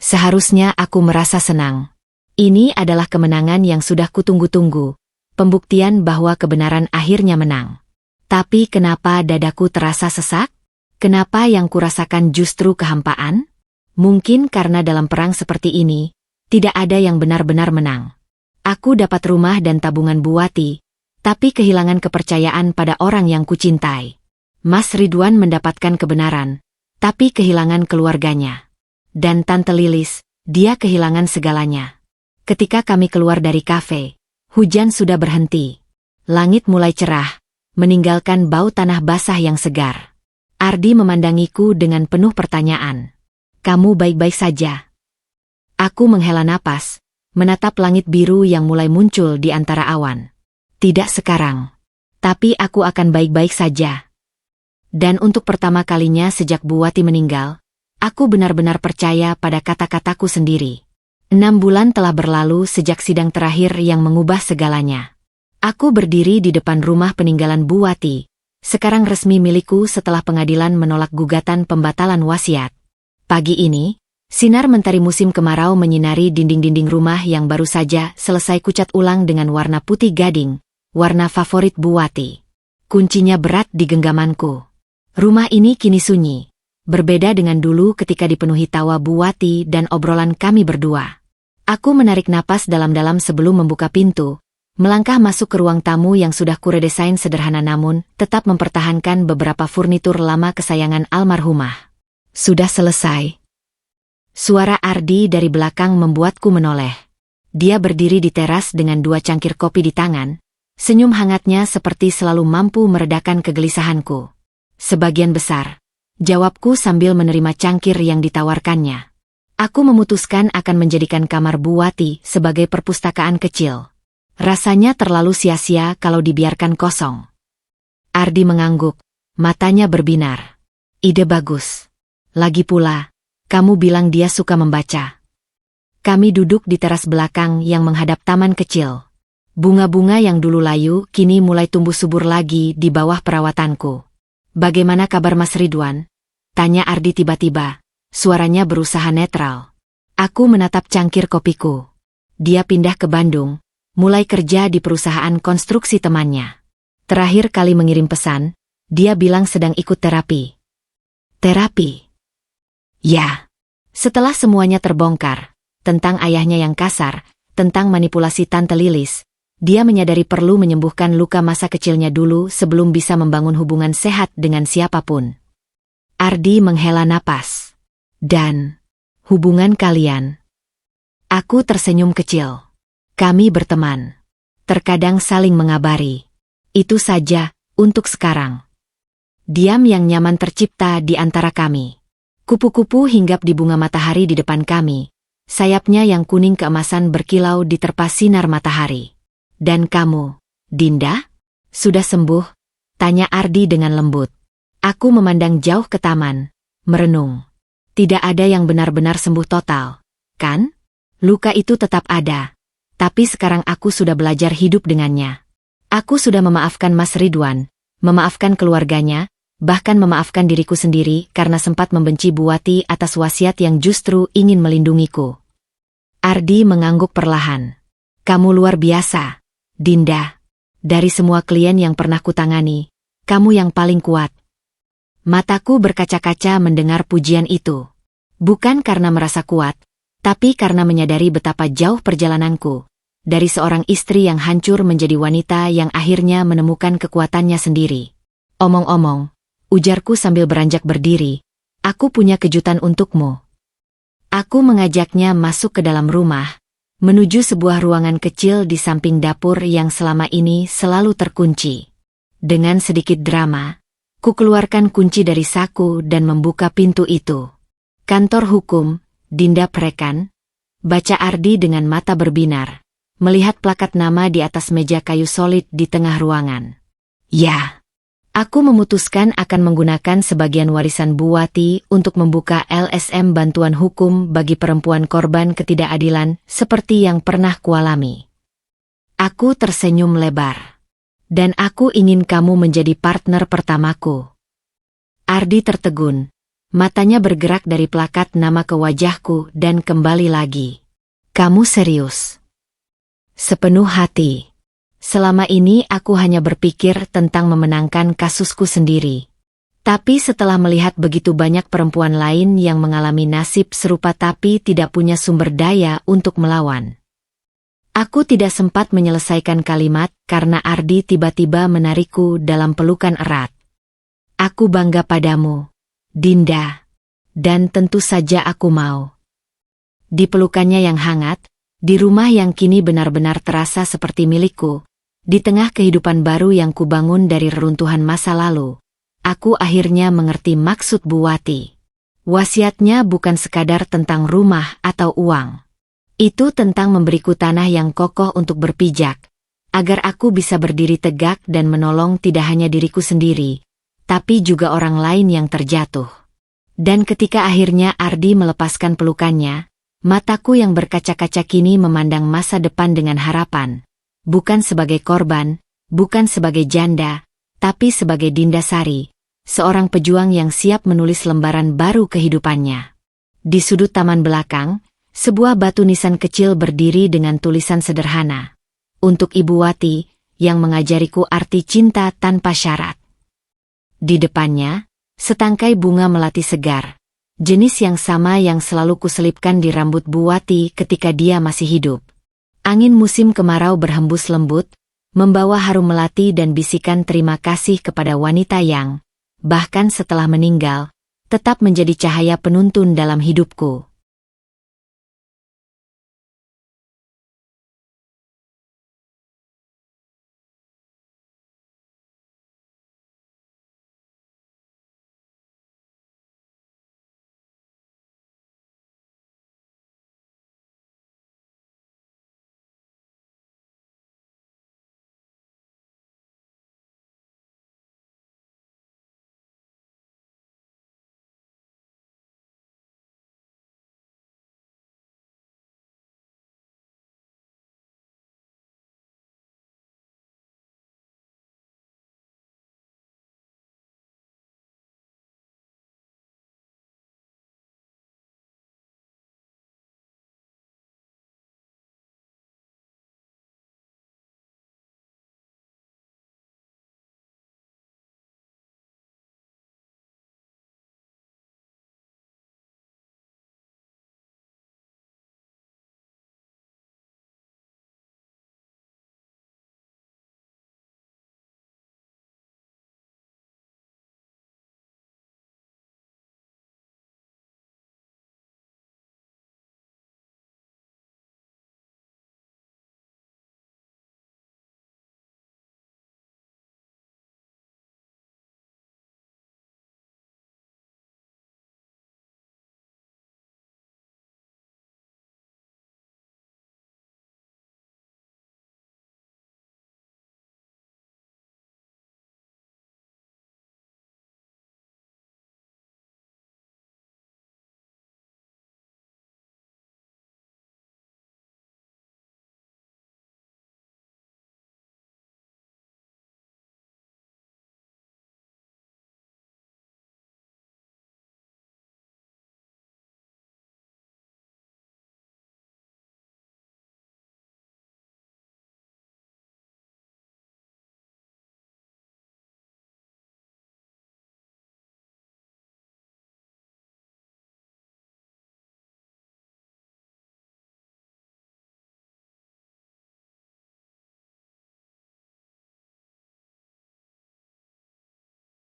Seharusnya aku merasa senang. Ini adalah kemenangan yang sudah kutunggu-tunggu, pembuktian bahwa kebenaran akhirnya menang. Tapi kenapa dadaku terasa sesak? Kenapa yang kurasakan justru kehampaan? Mungkin karena dalam perang seperti ini, tidak ada yang benar-benar menang. Aku dapat rumah dan tabungan Buati, tapi kehilangan kepercayaan pada orang yang kucintai. Mas Ridwan mendapatkan kebenaran, tapi kehilangan keluarganya. Dan Tante Lilis, dia kehilangan segalanya. Ketika kami keluar dari kafe, hujan sudah berhenti. Langit mulai cerah, meninggalkan bau tanah basah yang segar. Ardi memandangiku dengan penuh pertanyaan. Kamu baik-baik saja? Aku menghela napas, menatap langit biru yang mulai muncul di antara awan. Tidak sekarang. Tapi aku akan baik-baik saja. Dan untuk pertama kalinya sejak Buati meninggal, aku benar-benar percaya pada kata-kataku sendiri. 6 bulan telah berlalu sejak sidang terakhir yang mengubah segalanya. Aku berdiri di depan rumah peninggalan Buati, sekarang resmi milikku setelah pengadilan menolak gugatan pembatalan wasiat. Pagi ini, sinar mentari musim kemarau menyinari dinding-dinding rumah yang baru saja selesai kucat ulang dengan warna putih gading, warna favorit Buati. Kuncinya berat di genggamanku. Rumah ini kini sunyi. Berbeda dengan dulu ketika dipenuhi tawa Buati dan obrolan kami berdua. Aku menarik napas dalam-dalam sebelum membuka pintu, melangkah masuk ke ruang tamu yang sudah kuredesain sederhana namun tetap mempertahankan beberapa furnitur lama kesayangan almarhumah. Sudah selesai. Suara Ardi dari belakang membuatku menoleh. Dia berdiri di teras dengan 2 cangkir kopi di tangan, senyum hangatnya seperti selalu mampu meredakan kegelisahanku. Sebagian besar. Jawabku sambil menerima cangkir yang ditawarkannya. Aku memutuskan akan menjadikan kamar Buati sebagai perpustakaan kecil. Rasanya terlalu sia-sia kalau dibiarkan kosong. Ardi mengangguk, matanya berbinar. Ide bagus. Lagi pula, kamu bilang dia suka membaca. Kami duduk di teras belakang yang menghadap taman kecil. Bunga-bunga yang dulu layu kini mulai tumbuh subur lagi di bawah perawatanku. Bagaimana kabar Mas Ridwan? Tanya Ardi tiba-tiba, suaranya berusaha netral. Aku menatap cangkir kopiku. Dia pindah ke Bandung, mulai kerja di perusahaan konstruksi temannya. Terakhir kali mengirim pesan, dia bilang sedang ikut terapi. Terapi? Ya. Setelah semuanya terbongkar, tentang ayahnya yang kasar, tentang manipulasi Tante Lilis, dia menyadari perlu menyembuhkan luka masa kecilnya dulu sebelum bisa membangun hubungan sehat dengan siapapun. Ardi menghela napas. Dan hubungan kalian. Aku tersenyum kecil. Kami berteman. Terkadang saling mengabari. Itu saja, untuk sekarang. Diam yang nyaman tercipta di antara kami. Kupu-kupu hinggap di bunga matahari di depan kami. Sayapnya yang kuning keemasan berkilau diterpa sinar matahari. Dan kamu, Dinda? Sudah sembuh? Tanya Ardi dengan lembut. Aku memandang jauh ke taman, merenung. Tidak ada yang benar-benar sembuh total, kan? Luka itu tetap ada. Tapi sekarang aku sudah belajar hidup dengannya. Aku sudah memaafkan Mas Ridwan, memaafkan keluarganya, bahkan memaafkan diriku sendiri karena sempat membenci Buwati atas wasiat yang justru ingin melindungiku. Ardi mengangguk perlahan. Kamu luar biasa, Dinda. Dari semua klien yang pernah kutangani, kamu yang paling kuat. Mataku berkaca-kaca mendengar pujian itu. Bukan karena merasa kuat, tapi karena menyadari betapa jauh perjalananku. Dari seorang istri yang hancur menjadi wanita yang akhirnya menemukan kekuatannya sendiri. Omong-omong, ujarku sambil beranjak berdiri, aku punya kejutan untukmu. Aku mengajaknya masuk ke dalam rumah, menuju sebuah ruangan kecil di samping dapur yang selama ini selalu terkunci. Dengan sedikit drama, ku keluarkan kunci dari saku dan membuka pintu itu. Kantor hukum, Dinda Prekan, baca Ardi dengan mata berbinar. Melihat plakat nama di atas meja kayu solid di tengah ruangan. Ya, aku memutuskan akan menggunakan sebagian warisan Buwati untuk membuka LSM bantuan hukum bagi perempuan korban ketidakadilan seperti yang pernah kualami. Aku tersenyum lebar. Dan aku ingin kamu menjadi partner pertamaku. Ardi tertegun. Matanya bergerak dari plakat nama ke wajahku dan kembali lagi. Kamu serius? Sepenuh hati. Selama ini aku hanya berpikir tentang memenangkan kasusku sendiri. Tapi setelah melihat begitu banyak perempuan lain yang mengalami nasib serupa tapi tidak punya sumber daya untuk melawan. Aku tidak sempat menyelesaikan kalimat karena Ardi tiba-tiba menarikku dalam pelukan erat. Aku bangga padamu, Dinda. Dan tentu saja aku mau. Di pelukannya yang hangat, di rumah yang kini benar-benar terasa seperti milikku, di tengah kehidupan baru yang kubangun dari reruntuhan masa lalu, aku akhirnya mengerti maksud Buwati. Wasiatnya bukan sekadar tentang rumah atau uang. Itu tentang memberiku tanah yang kokoh untuk berpijak, agar aku bisa berdiri tegak dan menolong tidak hanya diriku sendiri, tapi juga orang lain yang terjatuh. Dan ketika akhirnya Ardi melepaskan pelukannya, mataku yang berkaca-kaca kini memandang masa depan dengan harapan. Bukan sebagai korban, bukan sebagai janda, tapi sebagai Dinda Sari, seorang pejuang yang siap menulis lembaran baru kehidupannya. Di sudut taman belakang, sebuah batu nisan kecil berdiri dengan tulisan sederhana. Untuk Ibu Wati, yang mengajariku arti cinta tanpa syarat. Di depannya, setangkai bunga melati segar. Jenis yang sama yang selalu kuselipkan di rambut Buwati ketika dia masih hidup. Angin musim kemarau berhembus lembut, membawa harum melati dan bisikan terima kasih kepada wanita yang, bahkan setelah meninggal, tetap menjadi cahaya penuntun dalam hidupku.